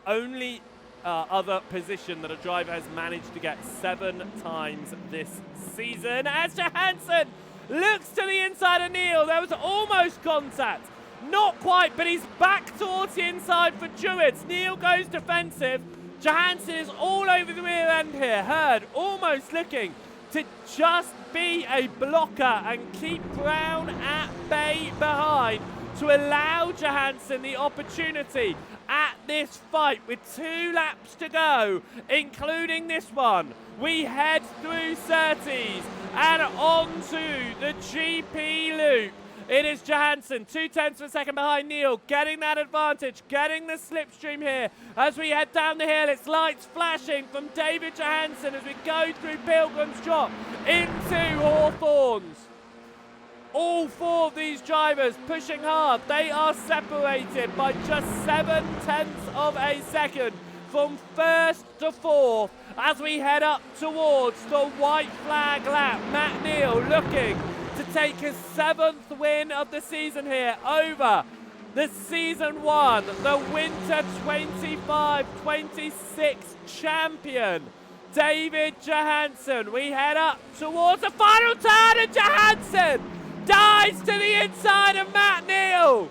S1: only other position that a driver has managed to get 7 times this season. As Johansson looks to the inside of Neal, there was almost contact. Not quite, but he's back towards the inside for Druids. Neal goes defensive. Johansson is all over the rear end here. Hurd almost looking to just be a blocker and keep Brown at bay behind. to allow Johansson the opportunity at this fight with 2 laps to go, including this one. We head through Surtees and onto the GP loop. It is Johansson, 0.2 of a second behind Neil, getting that advantage, getting the slipstream here. As we head down the hill, it's lights flashing from David Johansson as we go through Pilgrim's Drop into Hawthorns. All 4 of these drivers pushing hard. They are separated by just 0.7 of a second from 1st to 4th as we head up towards the white flag lap. Matt Neal looking to take his 7th win of the season here over the Season 1, the Winter 25-26 champion, David Johansson. We head up towards the final turn and Johansson dives to the inside of Matt Neal.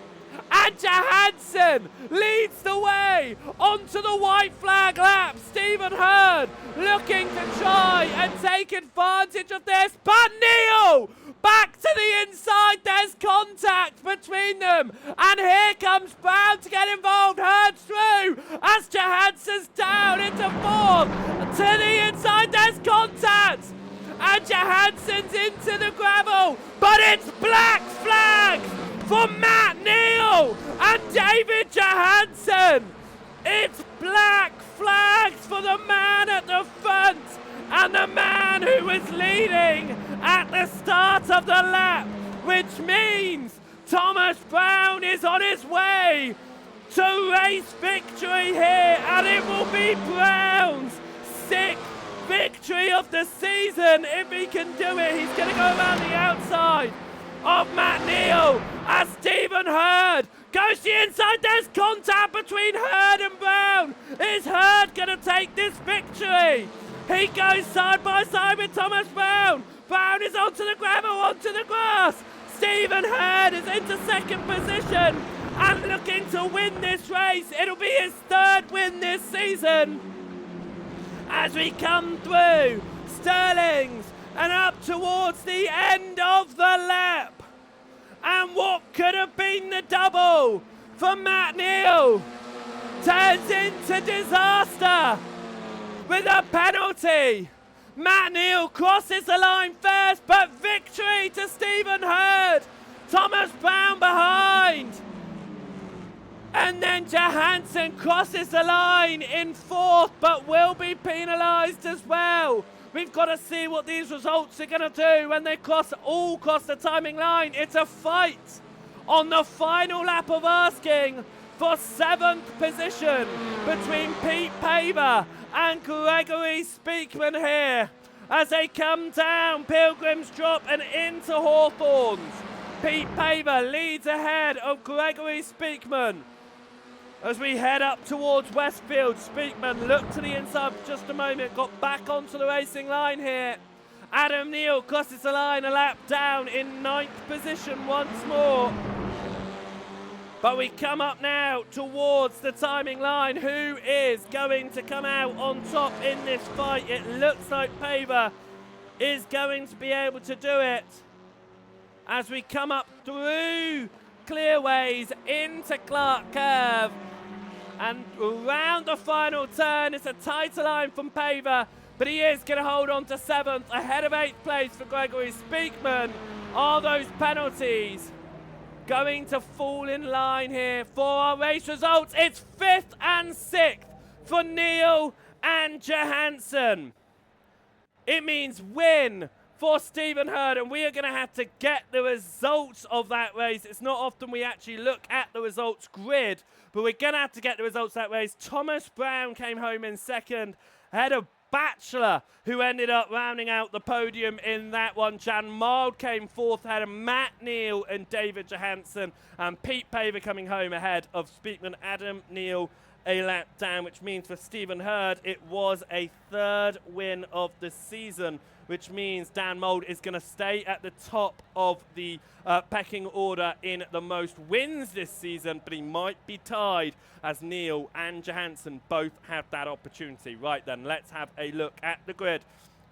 S1: And Johansson leads the way onto the white flag lap. Stephen Hurd looking to try and take advantage of this, but Neal back to the inside. There's contact between them, and here comes Brown to get involved. Hurd through as Johansson's down into 4th. To the inside, there's contact, and Johansson's into the gravel, but it's black flags for Matt Neal and David Johansson. It's black flags for the man at the front and the man who was leading at the start of the lap, which means Thomas Brown is on his way to race victory here, and it will be Brown's 6th victory of the season. If he can do it, he's going to go around the outside of Matt Neal as Stephen Hurd goes to the inside. There's contact between Hurd and Brown. Is Hurd going to take this victory? He goes side by side with Thomas Brown. Brown is onto the gravel, onto the grass. Stephen Hurd is into 2nd position and looking to win this race. It'll be his 3rd win this season. As we come through Stirlings and up towards the end of the lap. And what could have been the double for Matt Neal turns into disaster with a penalty. Matt Neal crosses the line first, but victory to Stephen Hurd. Thomas Brown behind. And then Johansson crosses the line in 4th, but will be penalised as well. We've got to see what these results are going to do when they all cross the timing line. It's a fight on the final lap of Erskine for 7th position between Pete Paver and Gregory Speakman here as they come down Pilgrim's Drop and into Hawthorns. Pete Paver leads ahead of Gregory Speakman. As we head up towards Westfield, Speakman looked to the inside for just a moment, got back onto the racing line here. Adam Neal crosses the line a lap down in 9th position once more. But we come up now towards the timing line. Who is going to come out on top in this fight? It looks like Paver is going to be able to do it. As we come up through Clearways into Clark Curve. And around the final turn, it's a tighter line from Paver, but he is going to hold on to 7th, ahead of 8th place for Gregory Speakman. Are those penalties going to fall in line here for our race results? It's 5th and 6th for Neal and Johansson. It means win for Stephen Hurd, and we are going to have to get the results of that race. It's not often we actually look at the results grid, but we're going to have to get the results of that race. Thomas Brown came home in 2nd, ahead of Batchelor, who ended up rounding out the podium in that one. Jan Mild came 4th, ahead of Matt Neal and David Johansson, and Pete Paver coming home ahead of Speakman. Adam Neal a lap down, which means for Stephen Hurd, it was a 3rd win of the season, which means Dan Mould is going to stay at the top of the pecking order in the most wins this season, but he might be tied as Neal and Johansson both have that opportunity. Right then, let's have a look at the grid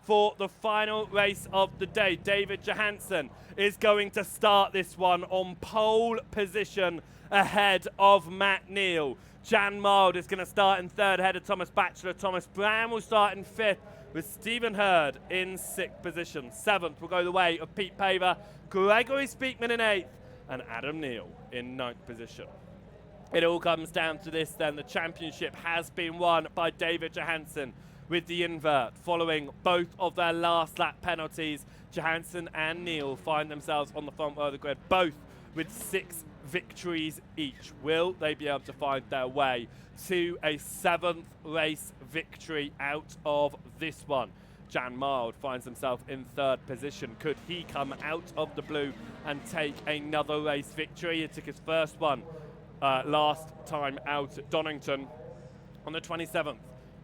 S1: for the final race of the day. David Johansson is going to start this one on pole position ahead of Matt Neal. Jan Mild is going to start in third ahead of Thomas Batchelor. Thomas Brown will start in fifth with Stephen Hurd in sixth position. Seventh will go the way of Pete Paver, Gregory Speakman in eighth, and Adam Neal in ninth position. It all comes down to this then. The championship has been won by David Johansson with the invert. Following both of their last lap penalties, Johansson and Neal find themselves on the front row of the grid, both with 6 victories each. Will they be able to find their way to a 7th race victory out of this one? Jan Mild finds himself in third position. Could he come out of the blue and take another race victory? He took his first one last time out at Donington on the 27th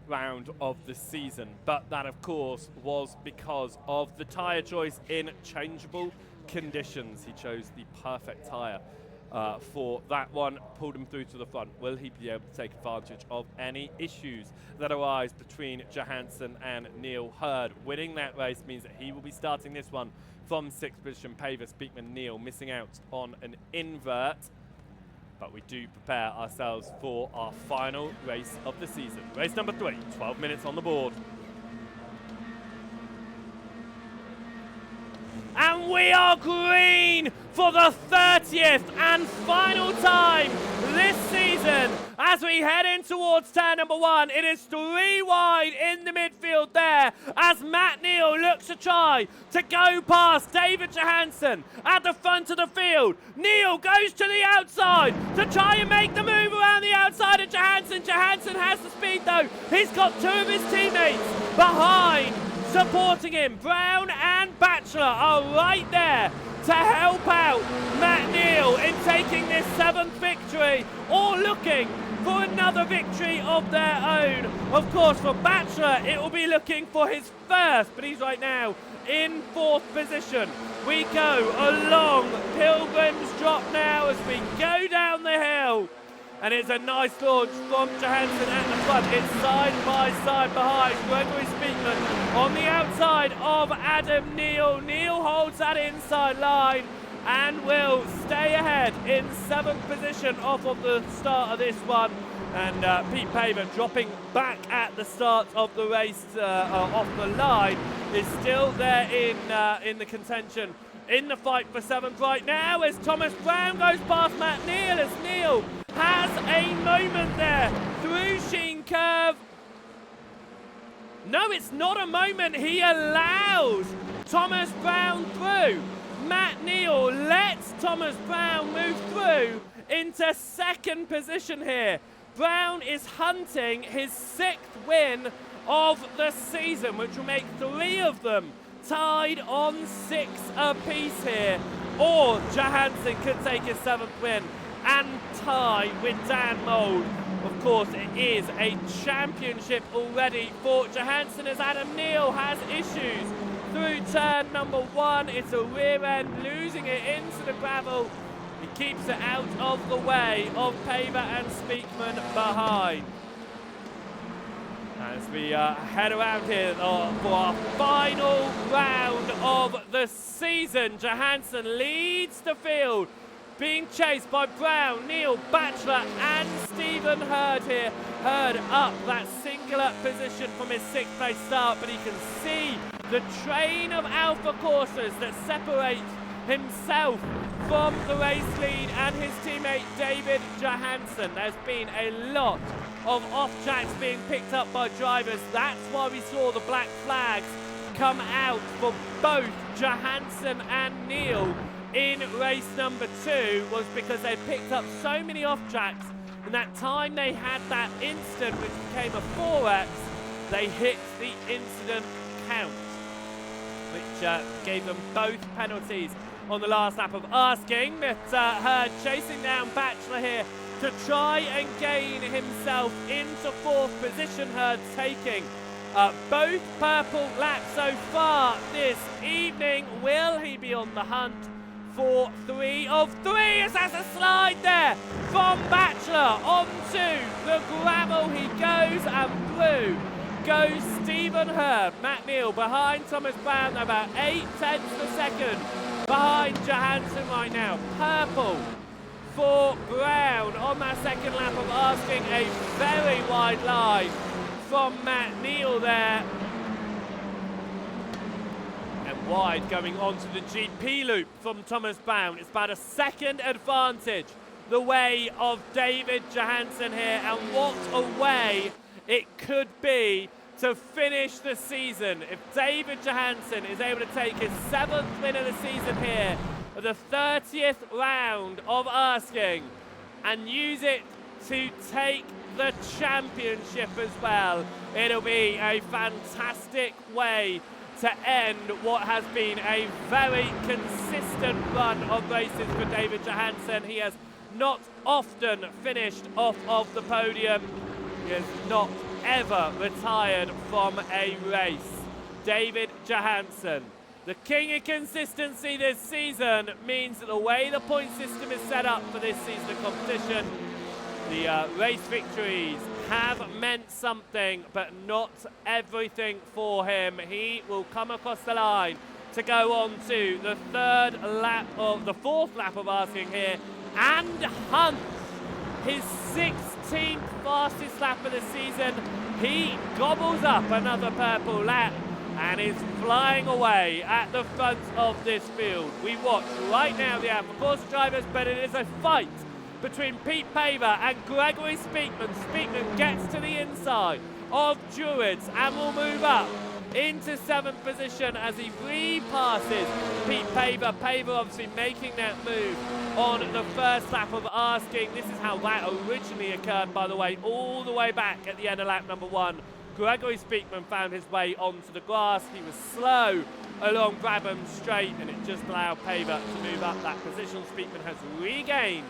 S1: round of the season, but that of course was because of the tyre choice in changeable conditions. He chose the perfect tyre for that one, pulled him through to the front. Will he be able to take advantage of any issues that arise between Johansson and Neal Hurd? Winning that race means that he will be starting this one from 6th position. Paver, Speakman, Neal missing out on an invert. But we do prepare ourselves for our final race of the season. Race number 3, 12 minutes on the board. And we are green for the 30th and final time this season. As we head in towards turn number 1, it is 3 wide in the midfield there as Matt Neal looks to try to go past David Johansson at the front of the field. Neal goes to the outside to try and make the move around the outside of Johansson. Johansson has the speed though. He's got 2 of his teammates behind, supporting him. Brown and Batchelor are right there to help out Matt Neal in taking this 7th victory, or looking for another victory of their own. Of course, for Batchelor, it will be looking for his first, but he's right now in 4th position. We go along Pilgrim's Drop now as we go down the hill. And it's a nice launch from Johansson at the front. It's side by side behind Gregory Speakman on the outside of Adam Neal. Neal holds that inside line and will stay ahead in 7th position off of the start of this one. And Pete Paver dropping back at the start of the race off the line is still there in the contention. In the fight for 7th right now as Thomas Brown goes past Matt Neal as Neal has a moment there through Sheen Curve. No, it's not a moment. He allows Thomas Brown through. Matt Neal lets Thomas Brown move through into 2nd position here. Brown is hunting his 6th win of the season, which will make 3 of them tied on 6 apiece here. Or Johansson could take his 7th win and tie with Dan Mould. Of course, it is a championship already for Johansson as Adam Neal has issues through turn number 1. It's a rear end, losing it into the gravel. He keeps it out of the way of Paver and Speakman behind. As we head around here for our final round of the season, Johansson leads the field, being chased by Brown, Neal, Batchelor and Stephen Hurd here. Hurd up that singular position from his 6th place start, but he can see the train of Alpha Corsas that separates himself from the race lead and his teammate David Johansson. There's been a lot of off-tracks being picked up by drivers. That's why we saw the black flags come out for both Johansson and Neal in race number 2, was because they picked up so many off-tracks, and that time they had that incident which became a 4X, they hit the incident count, which gave them both penalties on the last lap of asking. But Hurd chasing down Batchelor here to try and gain himself into 4th position. Hurd taking both purple laps so far this evening. Will he be on the hunt for 3 of 3? As that's a slide there from Batchelor onto the gravel he goes, and Blue goes Stephen Hurd. Matt Neal behind Thomas Brown, about 0.8 of a second behind Johansson right now. Purple for Brown on that second lap of asking a very wide line from Matt Neal there. And wide going onto the GP loop from Thomas Brown. It's about a second advantage the way of David Johansson here, and what a way it could be to finish the season. If David Johansson is able to take his 7th win of the season here at the 30th round of asking and use it to take the championship as well, it'll be a fantastic way to end what has been a very consistent run of races for David Johansson. He has not often finished off of the podium. He has not ever retired from a race. David Johansson, the king of consistency this season, means that the way the point system is set up for this season of competition, the race victories have meant something, but not everything for him. He will come across the line to go on to the fourth lap of asking here, and hunt his 16th fastest lap of the season. He gobbles up another purple lap and is flying away at the front of this field. We watch right now the Alpha Course drivers, but it is a fight between Pete Paver and Gregory Speakman. Speakman gets to the inside of Druids and will move up into 7th position as he repasses Pete Paver. Paver obviously making that move on the first lap of asking. This is how that originally occurred, by the way, all the way back at the end of lap number 1. Gregory Speakman found his way onto the grass. He was slow along Brabham Straight, and it just allowed Paver to move up that position. Speakman has regained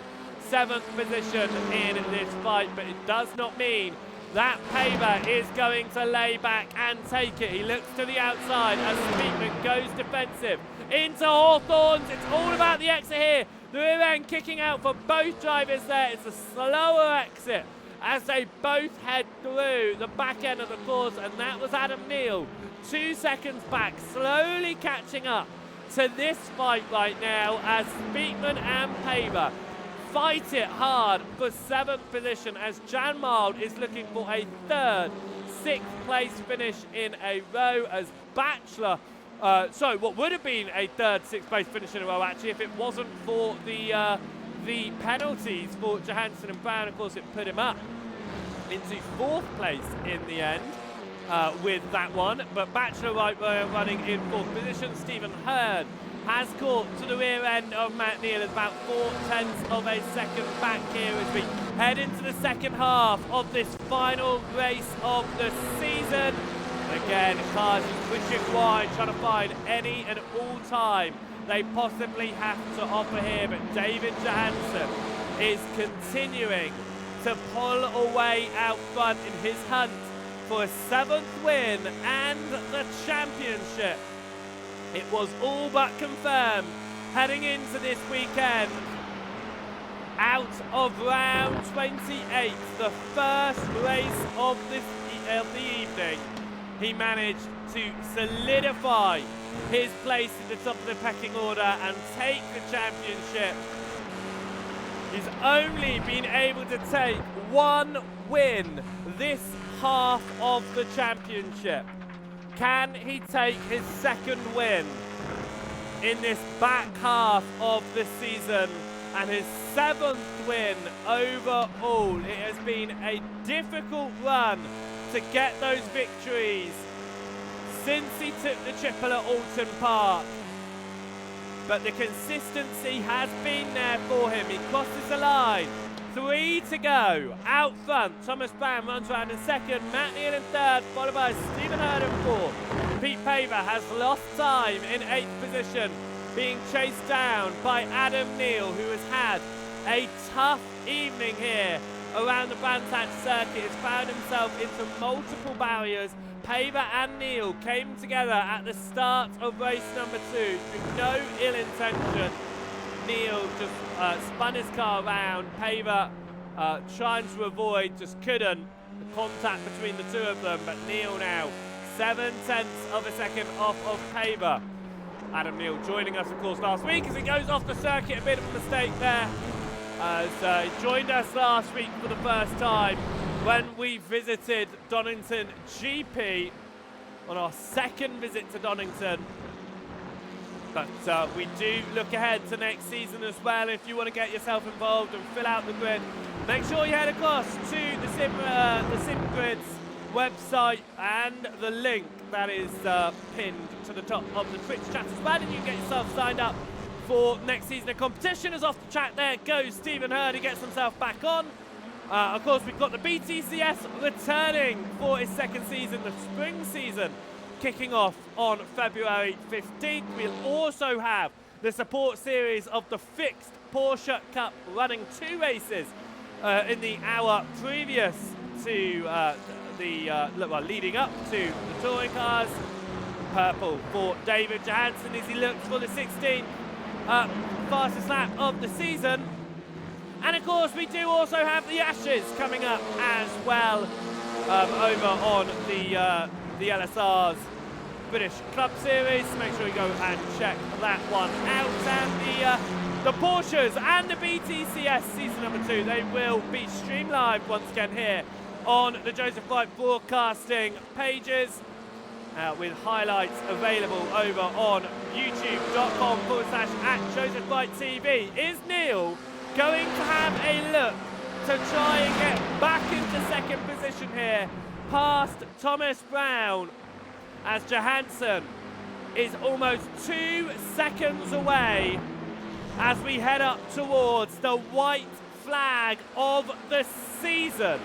S1: 7th position in this fight, but it does not mean that Paver is going to lay back and take it. He looks to the outside as Speakman goes defensive into Hawthorns. It's all about the exit here. The rear end kicking out for both drivers there. It's a slower exit as they both head through the back end of the course, and that was Adam Neal 2 seconds back, slowly catching up to this fight right now as Speakman and Paver fight it hard for 7th position as Jan Mild is looking for a 3rd, 6th place finish in a row as Batchelor, what would have been a 3rd, 6th place finish in a row actually if it wasn't for the penalties for Johansson and Brown. Of course, it put him up into 4th place in the end with that one, but Batchelor running in 4th position. Stephen Hurd has caught to the rear end of Matt Neal, is about 0.4 of a second back here as we head into the second half of this final race of the season. Again, cars switching wide, trying to find any and all time they possibly have to offer here, but David Johansson is continuing to pull away out front in his hunt for a 7th win and the championship. It was all but confirmed heading into this weekend. Out of round 28, the first race of the evening, he managed to solidify his place at the top of the pecking order and take the championship. He's only been able to take 1 win this half of the championship. Can he take his 2nd win in this back half of the season and his 7th win overall? It has been a difficult run to get those victories since he took the triple at Alton Park, but the consistency has been there for him. He crosses the line, 3 to go. Out front, Thomas Brown runs around in 2nd, Matt Neal in 3rd, followed by Stephen Hurd in 4th. Pete Paver has lost time in 8th position, being chased down by Adam Neal, who has had a tough evening here around the Bantat circuit. Has found himself into multiple barriers. Paver and Neal came together at the start of race number 2 through no ill intention. Neal just spun his car around. Paver trying to avoid, just couldn't. the contact between the two of them, but Neil now 0.7 of a second off of Tabor. Adam Neil joining us, of course, last week as he goes off the circuit. A bit of a mistake there, as he joined us last week for the first time when we visited Donington GP on our second visit to Donington. But we do look ahead to next season as well. If you want to get yourself involved and fill out the grid, make sure you head across to the SimGrid's website and the link that is pinned to the top of the Twitch chat as well, and you can get yourself signed up for next season of competition. As off the track there goes Stephen Hurd, he gets himself back on. Of course, we've got the BTCS returning for his second season, the spring season, kicking off on February 15th. We'll also have the support series of the fixed Porsche Cup running 2 races in the hour previous to leading up to the touring cars. Purple for David Johansson as he looks for the 16th fastest lap of the season. And of course, we do also have the Ashes coming up as well over on the LSR's British Club Series. Make sure you go and check that one out. And the Porsches and the BTCS season number 2, they will be streamed live once again here on the Joseph White Broadcasting pages, with highlights available over on youtube.com/@JosephWhiteTV. Is Neil going to have a look to try and get back into second position here past Thomas Brown, as Johansson is almost 2 seconds away as we head up towards the white flag of the season?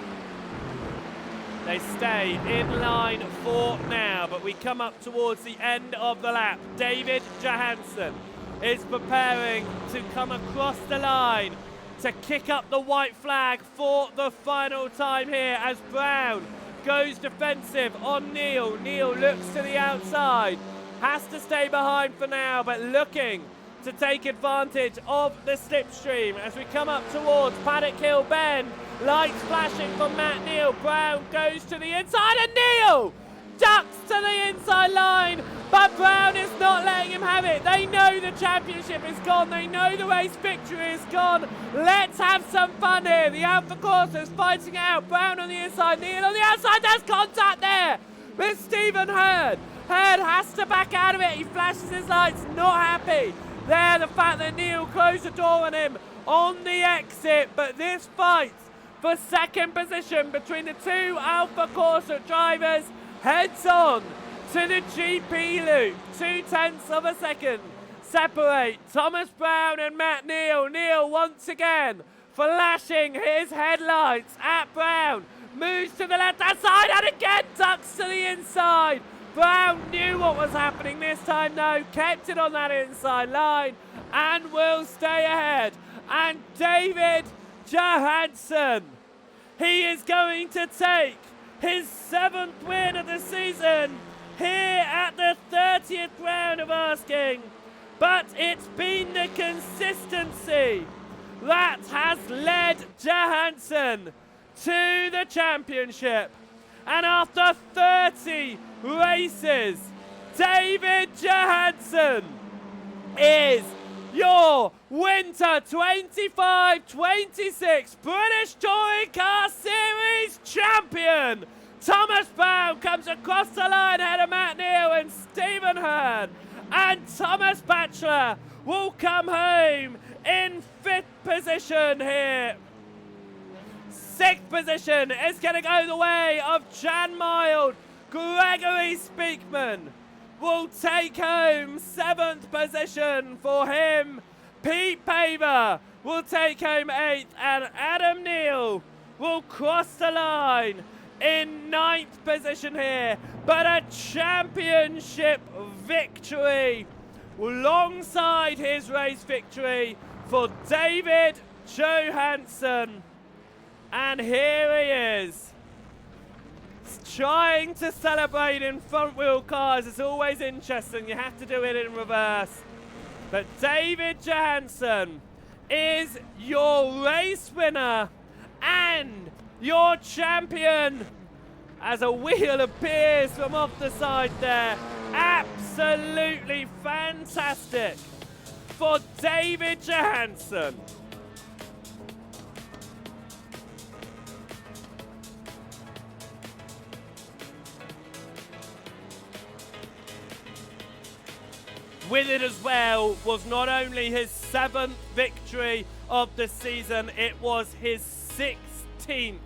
S1: They stay in line for now, but we come up towards the end of the lap. David Johansson is preparing to come across the line to kick up the white flag for the final time here, as Brown goes defensive on Neil. Neil looks to the outside, has to stay behind for now, but looking to take advantage of the slipstream as we come up towards Paddock Hill Bend. Lights flashing from Matt Neal. Brown goes to the inside and Neil ducks to the inside line, but Brown is not letting him have it. They know the championship is gone. They know the race victory is gone. Let's have some fun here. The Alpha Corsa is fighting out. Brown on the inside, Neil on the outside. There's contact there with Stephen Hurd. Hurd has to back out of it. He flashes his lights, not happy. There, the fact that Neil closed the door on him on the exit, but this fight for second position between the two Alpha Corsa drivers heads on to the GP loop. 0.2 of a second separate Thomas Brown and Matt Neal. Neal once again flashing his headlights at Brown. Moves to the left-hand side and again ducks to the inside. Brown knew what was happening this time though, kept it on that inside line and will stay ahead. And David Johansson, he is going to take his 7th win of the season here at the 30th round of Asking. But it's been the consistency that has led Johansson to the championship. And after 30 races, David Johansson is your Winter 25-26 British Touring Car Series champion. Thomas Brown comes across the line ahead of Matt Neal and Stephen Hurd. And Thomas Batchelor will come home in 5th position here. 6th position is going to go the way of Jan Mild. Gregory Speakman will take home 7th position for him. Pete Paver will take home 8th, and Adam Neal will cross the line in 9th position here. But a championship victory alongside his race victory for David Johansson. And here he is, trying to celebrate in front wheel cars. It's always interesting, you have to do it in reverse. But David Johansson is your race winner and your champion, as a wheel appears from off the side there. Absolutely fantastic for David Johansson. With it as well was not only his 7th victory of the season, it was his 16th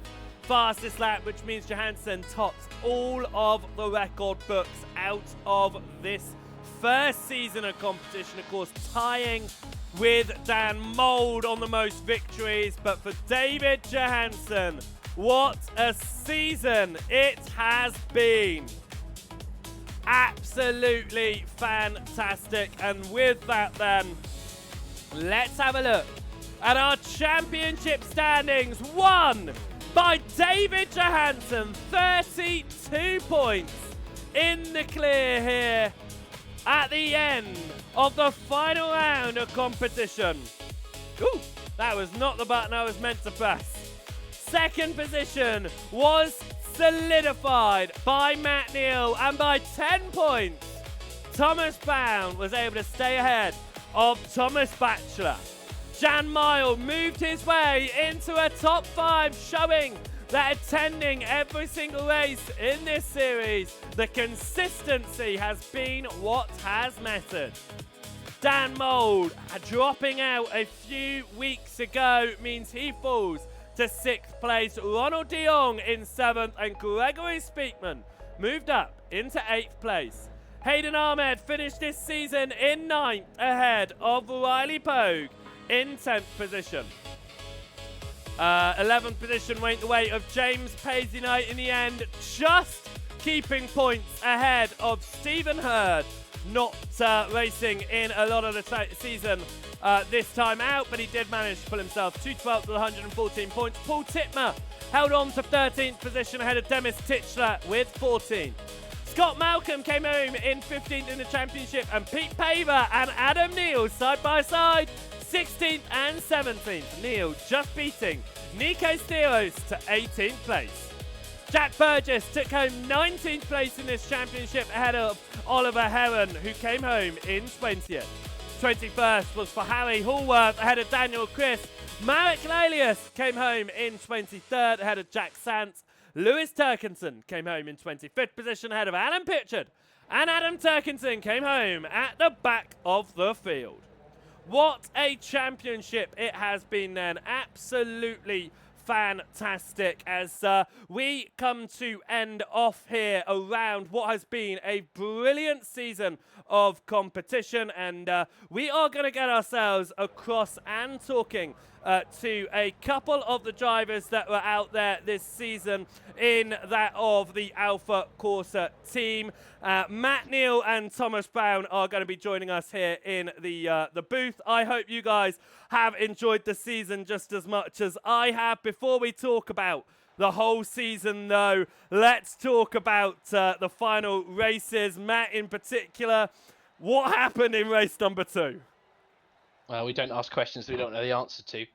S1: fastest lap, which means Johansson tops all of the record books out of this first season of competition. Of course, tying with Dan Mould on the most victories. But for David Johansson, what a season it has been. Absolutely fantastic. And with that then, let's have a look at our championship standings. Won by David Johansson, 32 points in the clear here at the end of the final round of competition. Ooh, that was not the button I was meant to press. Second position was solidified by Matt Neal, and by 10 points, Thomas Brown was able to stay ahead of Thomas Batchelor. Jan Mile moved his way into a top 5, showing that attending every single race in this series, the consistency has been what has mattered. Dan Mould, dropping out a few weeks ago, means he falls to 6th place. Ronald de Jong in 7th, and Gregory Speakman moved up into 8th place. Hayden Ahmed finished this season in 9th, ahead of Riley Pogue in 10th position. 11th position went the way of James Paisley Knight in the end, just keeping points ahead of Stephen Hurd, not racing in a lot of the season this time out, but he did manage to pull himself to 12th with 114 points. Paul Titmer held on to 13th position ahead of Demis Titchler with 14. Scott Malcolm came home in 15th in the championship, and Pete Paver and Adam Neal side by side, 16th and 17th. Neal just beating Nico Steros to 18th place. Jack Burgess took home 19th place in this championship ahead of Oliver Heron, who came home in 20th. 21st was for Harry Hallworth ahead of Daniel Chris. Marek Lalius came home in 23rd ahead of Jack Sant. Lewis Turkinson came home in 25th position ahead of Alan Pitchard. And Adam Turkinson came home at the back of the field. What a championship it has been then. Absolutely fantastic as we come to end off here around what has been a brilliant season of competition, and we are going to get ourselves across and talking to a couple of the drivers that were out there this season in that of the Alfa Corsa team. Matt Neal and Thomas Brown are going to be joining us here in the booth. I hope you guys have enjoyed the season just as much as I have. Before we talk about the whole season, though, let's talk about the final races. Matt, in particular, what happened in race number 2?
S2: Well, we don't ask questions that we don't know the answer to.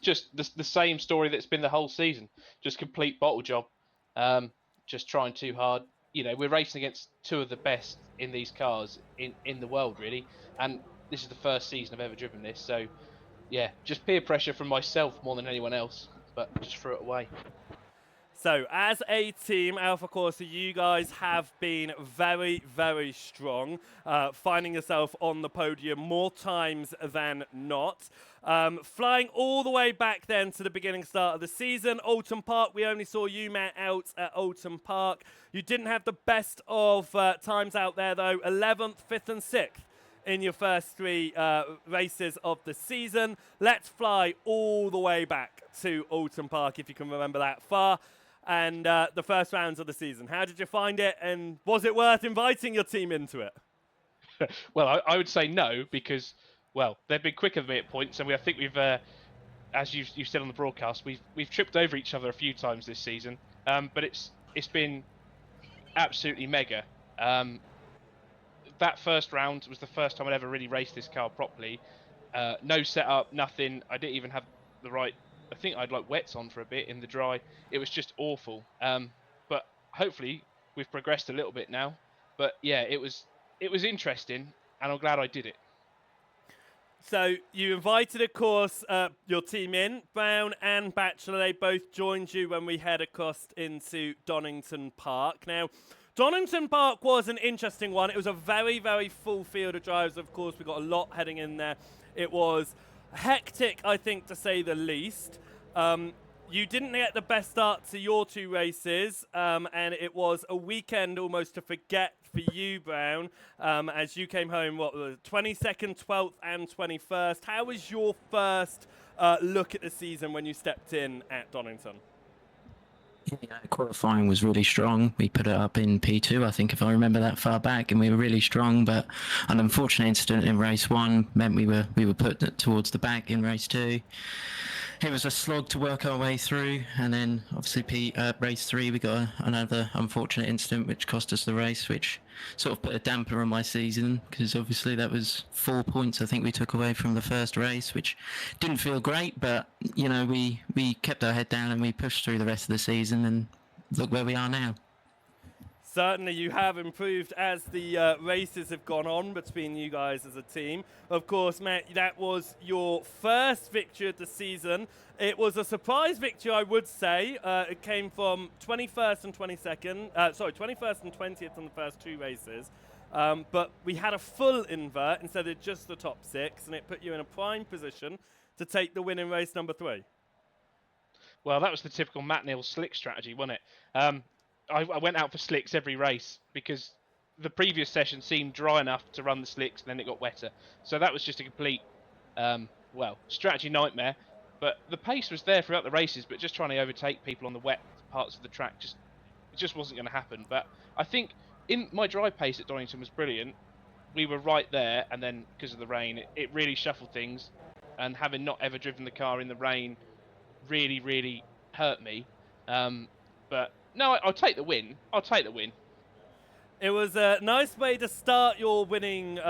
S2: Just the same story that's been the whole season. Just complete bottle job. Just trying too hard. You know, we're racing against two of the best in these cars in the world, really. And this is the first season I've ever driven this. So, yeah, just peer pressure from myself more than anyone else. But just threw it away.
S1: So, as a team, Alfa Corsa, you guys have been very, very strong, finding yourself on the podium more times than not. Flying all the way back then to the beginning start of the season, Oulton Park, we only saw you, Matt, out at Oulton Park. You didn't have the best of times out there, though. 11th, 5th and 6th in your first 3 races of the season. Let's fly all the way back to Oulton Park, if you can remember that far. And the first rounds of the season. How did you find it, and was it worth inviting your team into it?
S2: Well, I would say no, because, well, they've been quicker than me at points, and I think we've, as you said on the broadcast, we've tripped over each other a few times this season. But it's been absolutely mega. That first round was the first time I'd ever really raced this car properly. No setup, nothing. I didn't even have the right I think I had like wets on for a bit in the dry. It was just awful. But hopefully we've progressed a little bit now. But yeah, it was interesting, and I'm glad I did it.
S1: So you invited, of course, your team in. Brown and Batchelor, they both joined you when we head across into Donington Park. Now, Donington Park was an interesting one. It was a very, very full field of drivers. Of course, we got a lot heading in there. It was hectic, I think, to say the least. You didn't get the best start to your two races, and it was a weekend almost to forget for you, Brown, as you came home, 22nd, 12th, and 21st. How was your first look at the season when you stepped in at Donington?
S3: Yeah, qualifying was really strong. We put it up in P2, I think, if I remember that far back, and we were really strong. But an unfortunate incident in race 1 meant we were put towards the back in race 2. It was a slog to work our way through, and then obviously race 3 we got another unfortunate incident which cost us the race, which sort of put a damper on my season, because obviously that was 4 points I think we took away from the first race, which didn't feel great, but you know, we kept our head down and we pushed through the rest of the season, and look where we are now.
S1: Certainly, you have improved as the races have gone on between you guys as a team. Of course, Matt, that was your first victory of the season. It was a surprise victory, I would say. It came from 21st and 22nd. 21st and 20th on the first 2 races. But we had a full invert instead of just the top 6, and it put you in a prime position to take the win in race number 3.
S2: Well, that was the typical Matt Neal slick strategy, wasn't it? I went out for slicks every race because the previous session seemed dry enough to run the slicks, and then it got wetter. So that was just a complete, strategy nightmare. But the pace was there throughout the races, but just trying to overtake people on the wet parts of the track just wasn't going to happen. But I think in my dry pace at Donington was brilliant. We were right there, and then because of the rain, it really shuffled things. And having not ever driven the car in the rain really, really hurt me. But no, I'll take the win. I'll take the win.
S1: It was a nice way to start your winning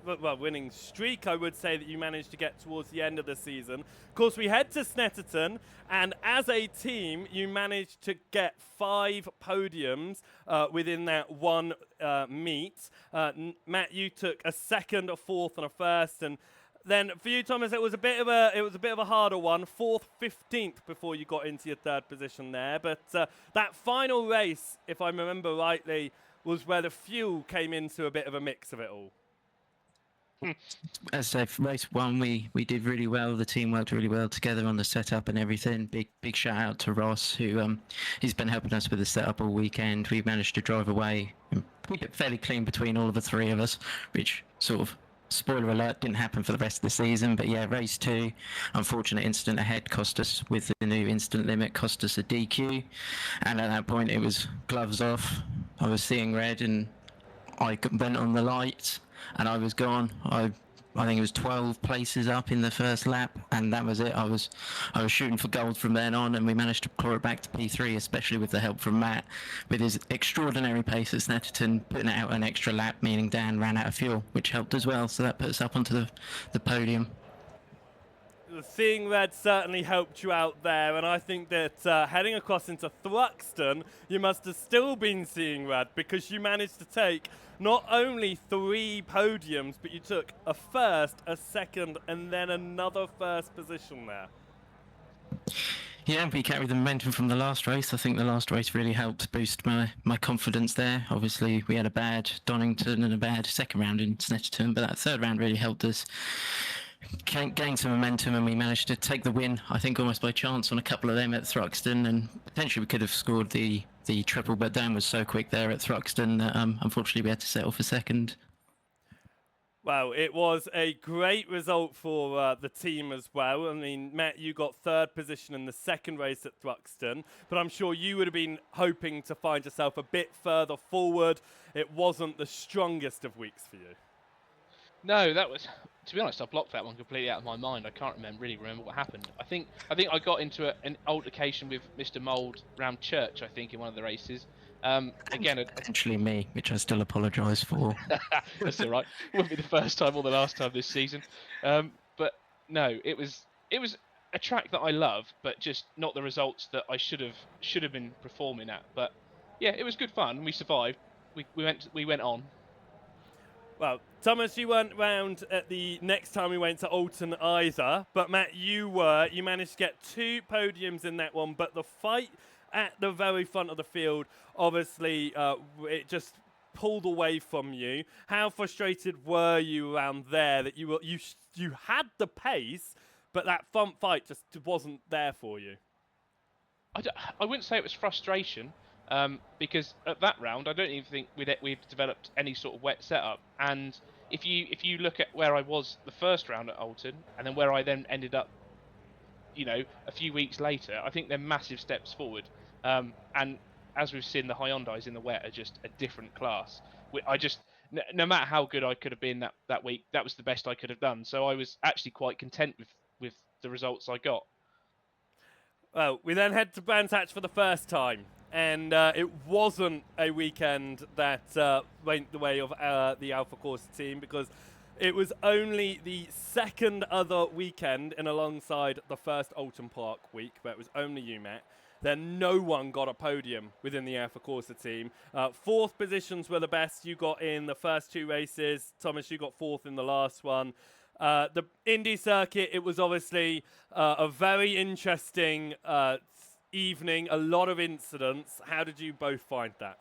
S1: winning streak, I would say, that you managed to get towards the end of the season. Of course, we head to Snetterton, and as a team, you managed to get 5 podiums within that one meet. Matt, you took a 2nd, a 4th, and a 1st, and then for you, Thomas, it was a bit of a harder one. 4th, 15th before you got into your 3rd position there. But that final race, if I remember rightly, was where the fuel came into a bit of a mix of it all.
S3: As I say, for race 1, we did really well. The team worked really well together on the setup and everything. Big shout out to Ross, who he's been helping us with the setup all weekend. We managed to drive away and keep it fairly clean between all of the 3 of us, which sort of, spoiler alert, didn't happen for the rest of the season. But yeah, race 2, unfortunate incident ahead cost us, with the new instant limit, cost us a DQ. And at that point it was gloves off. I was seeing red and I went on the lights and I was gone. I think it was 12 places up in the first lap, and that was it. I was shooting for gold from then on, and we managed to claw it back to P3, especially with the help from Matt, with his extraordinary pace at Snetterton, putting out an extra lap, meaning Dan ran out of fuel, which helped as well. So that put us up onto the podium.
S1: Seeing red certainly helped you out there, and I think that heading across into Thruxton, you must have still been seeing red, because you managed to take not only 3 podiums, but you took a 1st, a 2nd, and then another 1st position there.
S3: Yeah, we carried the momentum from the last race. I think the last race really helped boost my confidence there. Obviously, we had a bad Donington and a bad 2nd round in Snetterton, but that 3rd round really helped us gain some momentum, and we managed to take the win, I think almost by chance, on a couple of them at Thruxton, and potentially we could have scored the triple, but Dan was so quick there at Thruxton that unfortunately we had to settle for 2nd.
S1: Well, it was a great result for the team as well. I mean, Matt, you got 3rd position in the 2nd race at Thruxton, but I'm sure you would have been hoping to find yourself a bit further forward. It wasn't the strongest of weeks for you.
S2: No, that was, to be honest, I blocked that one completely out of my mind. I can't really remember what happened. I think I got into an altercation with Mr. Mould round church, I think, in one of the races. Again,
S3: potentially me, which I still apologise for.
S2: That's all right. Wouldn't be the first time or the last time this season. But no, it was a track that I love, but just not the results that I should have been performing at. But yeah, it was good fun. We survived. We went on.
S1: Well, Thomas, you weren't round at the next time we went to Alton either, but Matt, you were. You managed to get 2 podiums in that one, but the fight at the very front of the field, obviously, it just pulled away from you. How frustrated were you around there that you had the pace, but that front fight just wasn't there for you?
S2: I wouldn't say it was frustration, because at that round I don't even think we'd developed any sort of wet setup. And if you look at where I was the first round at Alton, and then where I then ended up, a few weeks later, I think they're massive steps forward. And as we've seen, the Hyundais in the wet are just a different class. No matter how good I could have been that week, that was the best I could have done. So I was actually quite content with the results I got.
S1: Well, we then head to Brands Hatch for the first time, and it wasn't a weekend that went the way of the Alpha Corsa team, because it was only the second other weekend in alongside the first Alton Park week, where it was only you, Matt. Then no one got a podium within the Alpha Corsa team. 4th positions were the best you got in the first 2 races. Thomas, you got 4th in the last one. The Indy circuit, it was obviously a very interesting evening, a lot of incidents. How did you both find that?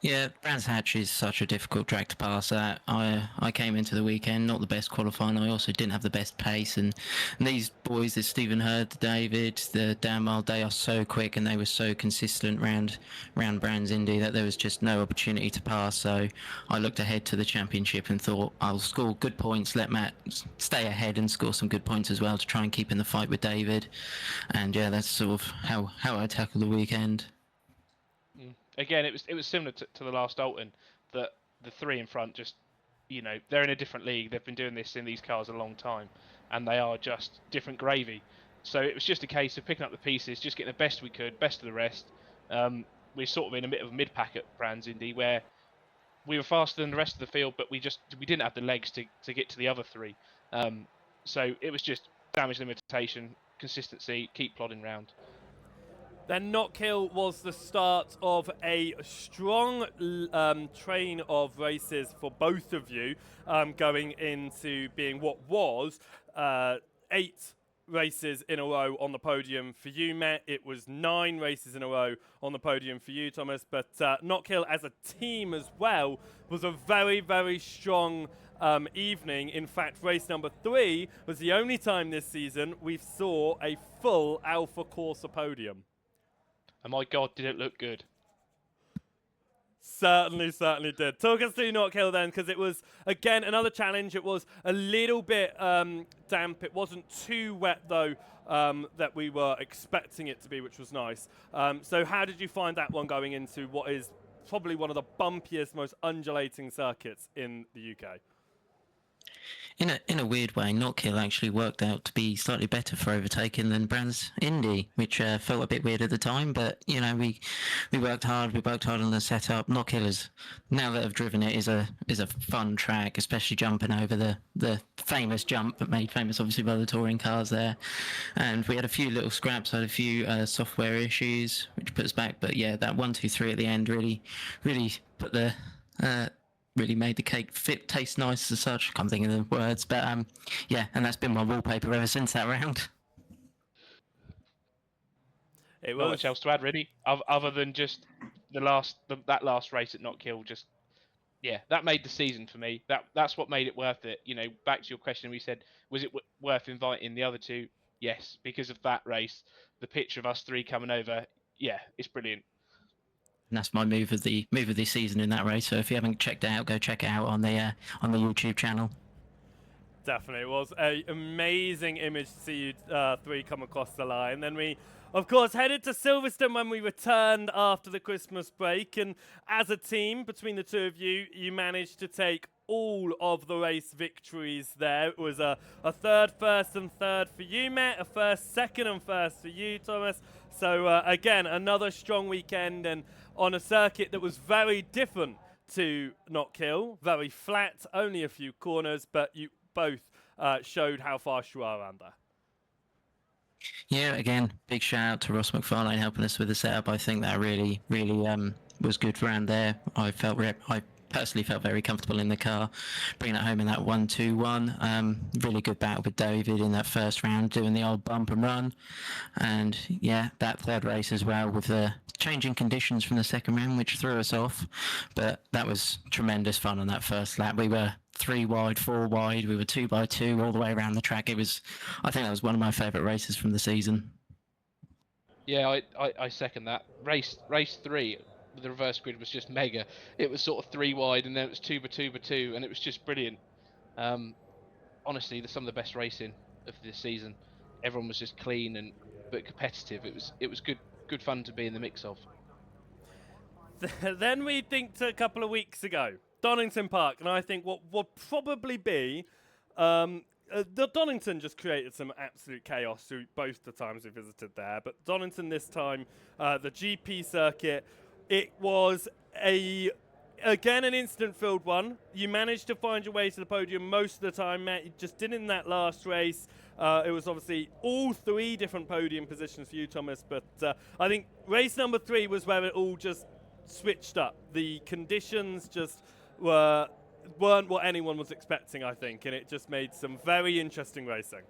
S3: Yeah, Brands Hatch is such a difficult track to pass at. I came into the weekend not the best qualifying. I also didn't have the best pace, and these boys, the Stephen Hurd, the David, the Dan Mild, they are so quick and they were so consistent round Brands Indy that there was just no opportunity to pass. So I looked ahead to the championship and thought I'll score good points, let Matt stay ahead and score some good points as well to try and keep in the fight with David. And yeah, that's sort of how I tackle the weekend.
S2: Again, it was similar to the last Alton, that the 3 in front just, they're in a different league. They've been doing this in these cars a long time, and they are just different gravy. So it was just a case of picking up the pieces, just getting the best we could, best of the rest. We're sort of in a bit of a mid-pack at Brands Indy, where we were faster than the rest of the field, but we didn't have the legs to get to the other 3. So it was just damage limitation, consistency, keep plodding round.
S1: Then Knockhill was the start of a strong train of races for both of you, going into being what was 8 races in a row on the podium for you, Matt. It was 9 races in a row on the podium for you, Thomas. But Knockhill as a team as well was a very, very strong evening. In fact, race number 3 was the only time this season we saw a full Alpha Corsa podium.
S2: And my God, did it look good.
S1: Certainly did. Talk us through Knockhill then, because it was, again, another challenge. It was a little bit damp. It wasn't too wet, though, that we were expecting it to be, which was nice. So how did you find that one going into what is probably one of the bumpiest, most undulating circuits in the UK?
S3: In a weird way, Knockhill actually worked out to be slightly better for overtaking than Brands Indy, which felt a bit weird at the time. But we worked hard. We worked hard on the setup. Knockhill is, now that I've driven it, is a fun track, especially jumping over the famous jump, but made famous obviously by the touring cars there. And we had a few little scraps, had a few software issues, which put us back. But yeah, that 1, 2, 3 at the end really put the really made the cake taste nice as such. I can't think of the words, but yeah, and that's been my wallpaper ever since that round.
S1: It
S2: Not
S1: was
S2: much else to add, really, other than just that last race at Knockhill. Just that made the season for me. That's what made it worth it. Back to your question, we said, was it worth inviting the other 2? Yes, because of that race, the picture of us 3 coming over. Yeah, it's brilliant.
S3: And that's my move of the season in that race. So if you haven't checked it out, go check it out on the YouTube channel.
S1: Definitely, it was an amazing image to see you 3 come across the line. Then we, of course, headed to Silverstone when we returned after the Christmas break. And as a team, between the 2 of you, you managed to take all of the race victories there. It was a 3rd, 1st and 3rd for you, Matt, a 1st, 2nd and 1st for you, Thomas. So again, another strong weekend, and on a circuit that was very different to Knockhill, very flat, only a few corners, but you both showed how fast you are under.
S3: Yeah, again, big shout out to Ross McFarlane helping us with the setup. I think that really, really was good round there. I personally felt very comfortable in the car, bringing it home in that 1-2-1. Really good battle with David in that first round, doing the old bump and run. And yeah, that third race as well with the changing conditions from the second round, which threw us off. But that was tremendous fun on that first lap. We were 3 wide, 4 wide. We were 2 by 2 all the way around the track. I think that was one of my favourite races from the season.
S2: Yeah, I second that. Race 3, the reverse grid was just mega. It was sort of 3 wide, and then it was 2 by 2 by 2, and it was just brilliant. Honestly, some of the best racing of this season. Everyone was just clean but competitive. It was good fun to be in the mix of.
S1: Then we think to a couple of weeks ago, Donington Park, and I think what would probably be the Donington just created some absolute chaos through both the times we visited there. But Donington this time, the GP circuit, it was again an incident-filled one. You managed to find your way to the podium most of the time, Matt. You just didn't in that last race. It was obviously all 3 different podium positions for you, Thomas. But I think race number 3 was where it all just switched up. The conditions just weren't what anyone was expecting, I think, and it just made some very interesting racing.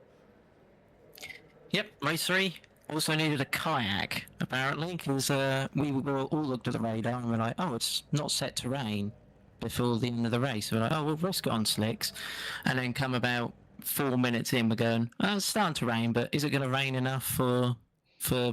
S3: Yep, race 3 also needed a kayak, apparently, because we all looked at the radar and we're like, oh, it's not set to rain before the end of the race. We're like, oh, we'll risk it on slicks. And then come about 4 minutes in, we're going, oh, it's starting to rain, but is it going to rain enough for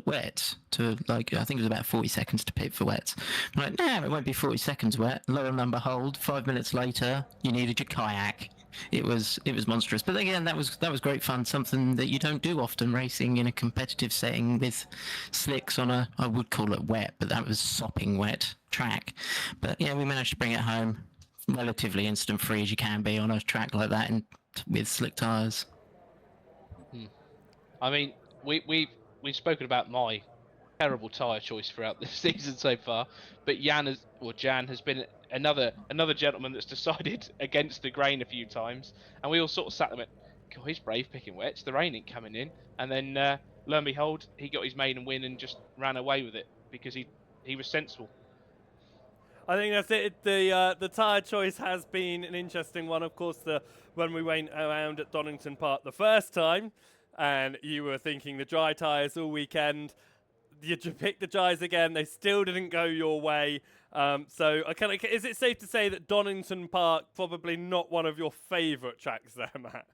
S3: wets to, like, I think it was about 40 seconds to pit for wets. I'm like, no, it won't be 40 seconds wet. Lower number hold. 5 minutes later, you needed your kayak. It was monstrous. But again, that was great fun. Something that you don't do often, racing in a competitive setting with slicks on I would call it wet, but that was sopping wet track. But yeah, we managed to bring it home relatively instant free as you can be on a track like that and with slick tyres.
S2: I mean, we've spoken about my terrible tyre choice throughout this season so far, but Jan has been another gentleman that's decided against the grain a few times, and we all sort of sat there and went, God, he's brave picking wets, the rain ain't coming in, and then lo and behold, he got his maiden win and just ran away with it because he was sensible.
S1: I think that's it. The tyre choice has been an interesting one. Of course, when we went around at Donington Park the first time, and you were thinking the dry tyres all weekend, you picked the dries again. They still didn't go your way. So is it safe to say that Donington Park probably not one of your favourite tracks there, Matt?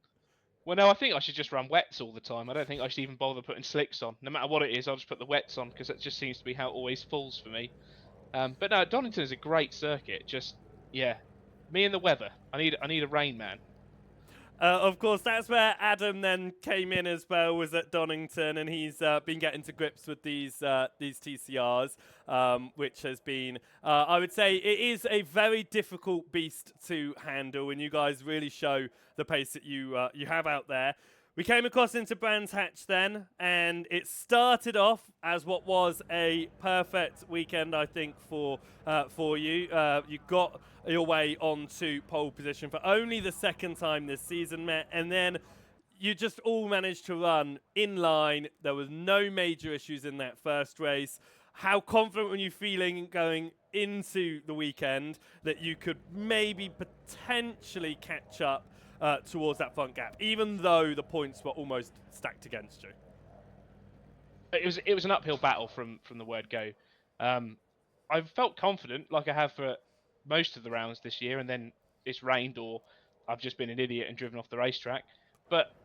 S2: Well, no, I think I should just run wets all the time. I don't think I should even bother putting slicks on. No matter what it is, I'll just put the wets on because that just seems to be how it always falls for me. But no, Donington is a great circuit. Just, yeah, me and the weather. I need a rain man.
S1: Of course, that's where Adam then came in as well, was at Donington, and he's been getting to grips with these TCRs, which has been, I would say, it is a very difficult beast to handle, and you guys really show the pace that you have out there. We came across into Brands Hatch then, and it started off as what was a perfect weekend, I think, for you. You got your way onto pole position for only the second time this season, Matt, and then you just all managed to run in line. There was no major issues in that first race. How confident were you feeling going into the weekend that you could maybe potentially catch up towards that front gap, even though the points were almost stacked against you?
S2: It was an uphill battle from the word go. I felt confident, like I have for most of the rounds this year, and then it's rained or I've just been an idiot and driven off the racetrack. But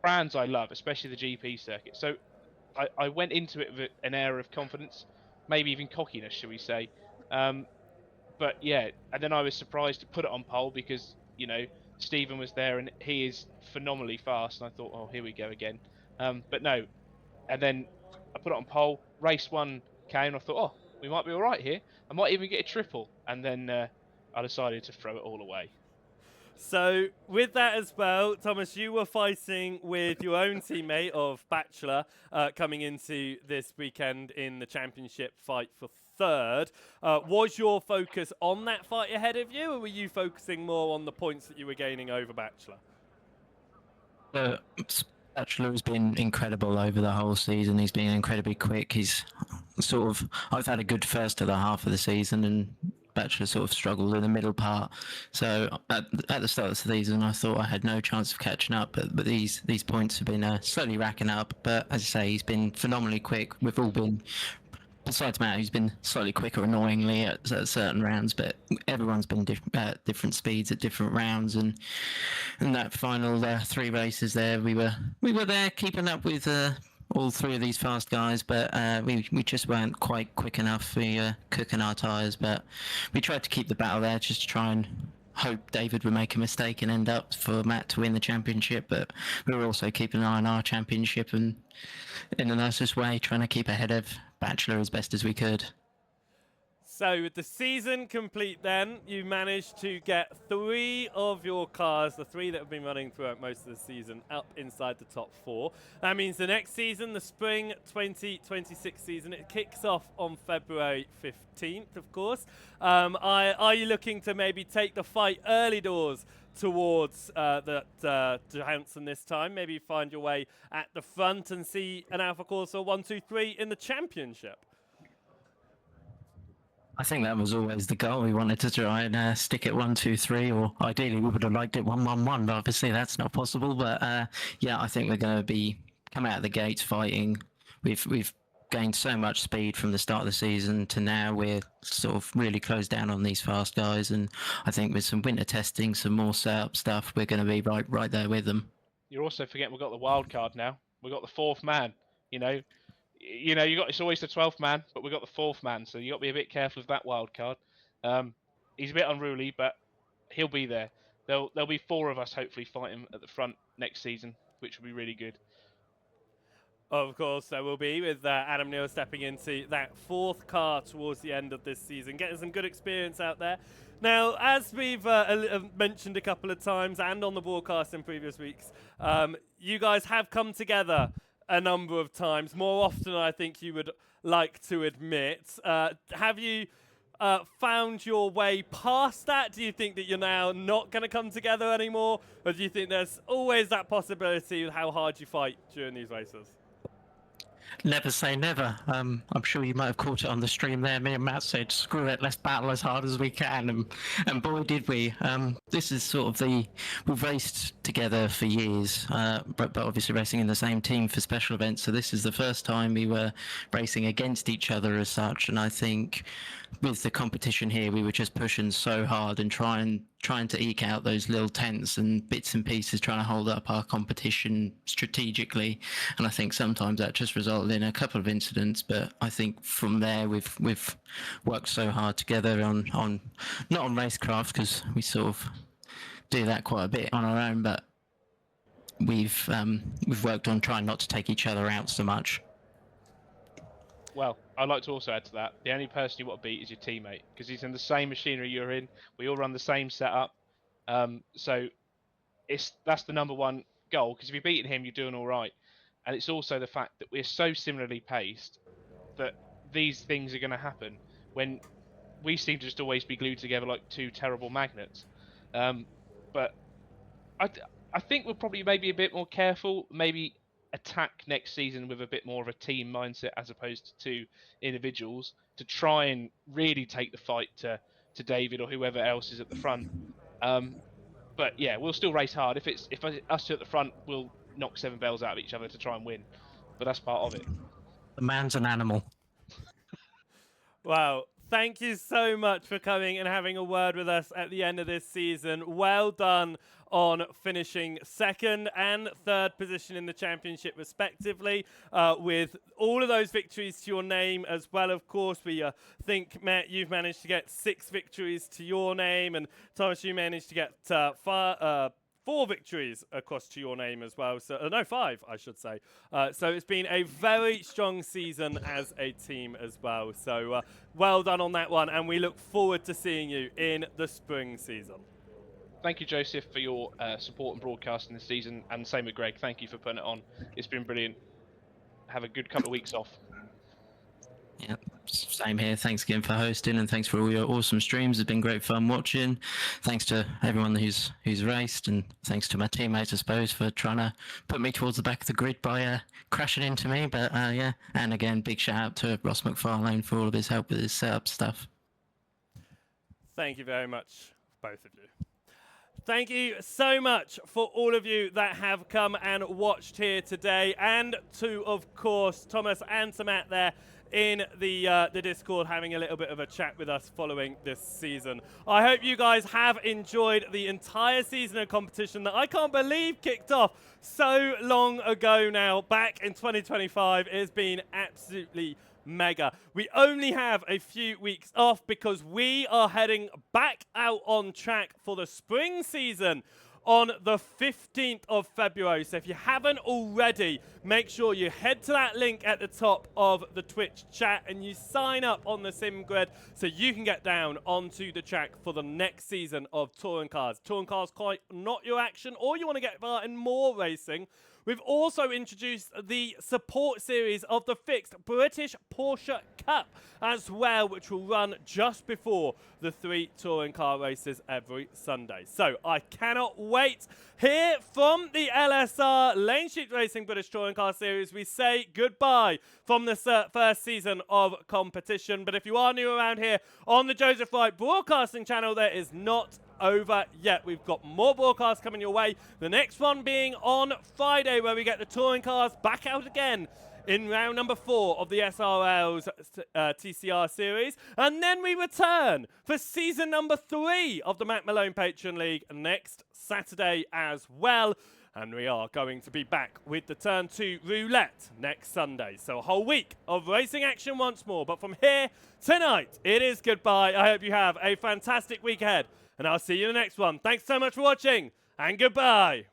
S2: brands I love, especially the GP circuit. So I went into it with an air of confidence, maybe even cockiness, shall we say. But yeah, and then I was surprised to put it on pole because, you know, Stephen was there and he is phenomenally fast, and I thought, oh, here we go again. But no, and then I put it on pole. Race 1 came, and I thought, oh, we might be all right here. I might even get a triple, and then I decided to throw it all away.
S1: So with that as well, Thomas, you were fighting with your own teammate of Bachelor coming into this weekend in the championship fight for third. Was your focus on that fight ahead of you, or were you focusing more on the points that you were gaining over Bachelor?
S3: Uh, Bachelor has been incredible over the whole season. He's been incredibly quick. He's sort of. I've had a good first to the half of the season, and Bachelor sort of struggled in the middle part. So at the start of the season, I thought I had no chance of catching up. But these points have been slowly racking up. But as I say, he's been phenomenally quick. We've all been. Besides Matt, who's been slightly quicker annoyingly at certain rounds, but everyone's been at different speeds at different rounds, and that final 3 races there, we were there keeping up with all 3 of these fast guys, but we just weren't quite quick enough. We cooking our tyres, but we tried to keep the battle there just to try and hope David would make a mistake and end up for Matt to win the championship, but we were also keeping an eye on our championship and in the nicest way trying to keep ahead of Bachelor as best as we could.
S1: So with the season complete then, you managed to get 3 of your cars, the 3 that have been running throughout most of the season, up inside the top 4. That means the next season, the spring 2026 season, it kicks off on February 15th, of course. Are you looking to maybe take the fight early doors towards Johansson this time? Maybe find your way at the front and see an Alfa Corsa 123 in the championship?
S3: I think that was always the goal. We wanted to try and stick it 1, 2, 3, or ideally we would have liked it 1, 1, 1. But obviously that's not possible. But yeah, I think we're going to be come out of the gates fighting. We've gained so much speed from the start of the season to now. We're sort of really closed down on these fast guys, and I think with some winter testing, some more setup stuff, we're going to be right there with them.
S2: You're also forgetting we've got the wild card now. We've got the 4th man. It's always the 12th man, but we've got the 4th man, so you got to be a bit careful of that wild card. He's a bit unruly, but he'll be there. There'll be 4 of us hopefully fighting at the front next season, which will be really good.
S1: Of course, there will be, with Adam Neal stepping into that 4th car towards the end of this season, getting some good experience out there. Now, as we've mentioned a couple of times and on the broadcast in previous weeks, you guys have come together a number of times, more often I think you would like to admit. Have you found your way past that? Do you think that you're now not going to come together anymore? Or do you think there's always that possibility of how hard you fight during these races?
S3: Never say never. I'm sure you might have caught it on the stream there. Me and Matt said, screw it, let's battle as hard as we can. And boy, did we. This is sort of we've raced together for years, but obviously racing in the same team for special events. So this is the first time we were racing against each other as such. And I think with the competition here, we were just pushing so hard and trying to eke out those little tents and bits and pieces, trying to hold up our competition strategically. And I think sometimes that just resulted in a couple of incidents, but I think from there we've worked so hard together on not on racecraft, because we sort of do that quite a bit on our own, but we've worked on trying not to take each other out so much.
S2: Well, I'd like to also add to that, the only person you want to beat is your teammate, because he's in the same machinery you're in. We all run the same setup. So that's the number one goal, because if you're beating him, you're doing all right. And it's also the fact that we're so similarly paced that these things are going to happen when we seem to just always be glued together like 2 terrible magnets. But I think we'll probably maybe a bit more careful, maybe attack next season with a bit more of a team mindset as opposed to 2 individuals, to try and really take the fight to David or whoever else is at the front. But yeah, we'll still race hard. If us 2 at the front, we'll knock 7 bells out of each other to try and win. But that's part of it.
S3: The man's an animal.
S1: Wow. Thank you so much for coming and having a word with us at the end of this season. Well done on finishing 2nd and 3rd position in the championship respectively, with all of those victories to your name as well. Of course, we think, Matt, you've managed to get 6 victories to your name, and Thomas, you managed to get 4 victories across to your name as well. So no, 5, I should say. So it's been a very strong season as a team as well. So well done on that one, and we look forward to seeing you in the spring season.
S2: Thank you, Joseph, for your support and broadcasting this season, and same with Greg. Thank you for putting it on. It's been brilliant. Have a good couple of weeks off.
S3: Yeah. Same here. Thanks again for hosting, and thanks for all your awesome streams. It's been great fun watching. Thanks to everyone who's raced, and thanks to my teammates, I suppose, for trying to put me towards the back of the grid by crashing into me. But yeah, and again, big shout out to Ross McFarlane for all of his help with his setup stuff.
S1: Thank you very much, both of you. Thank you so much for all of you that have come and watched here today, and to, of course, Thomas and to Matt there in the Discord having a little bit of a chat with us following this season. I hope you guys have enjoyed the entire season of competition that I can't believe kicked off so long ago now, back in 2025. It has been absolutely mega. We only have a few weeks off because we are heading back out on track for the spring season on the 15th of February. So if you haven't already, make sure you head to that link at the top of the Twitch chat and you sign up on the SimGrid so you can get down onto the track for the next season of Touring Cars. Touring Cars quite not your action, or you want to get involved in more racing. We've also introduced the support series of the fixed British Porsche Cup as well, which will run just before the 3 touring car races every Sunday. So I cannot wait. Here from the LSR Lane Sheet Racing British Touring Car Series, we say goodbye from the first season of competition. But if you are new around here on the Joseph Wright Broadcasting channel, there is not over yet. We've got more broadcasts coming your way. The next one being on Friday, where we get the touring cars back out again in round number 4 of the SRL's TCR series. And then we return for season number 3 of the Matt Malone Patreon League next Saturday as well. And we are going to be back with the Turn 2 Roulette next Sunday. So a whole week of racing action once more. But from here tonight, it is goodbye. I hope you have a fantastic week ahead, and I'll see you in the next one. Thanks so much for watching, and goodbye.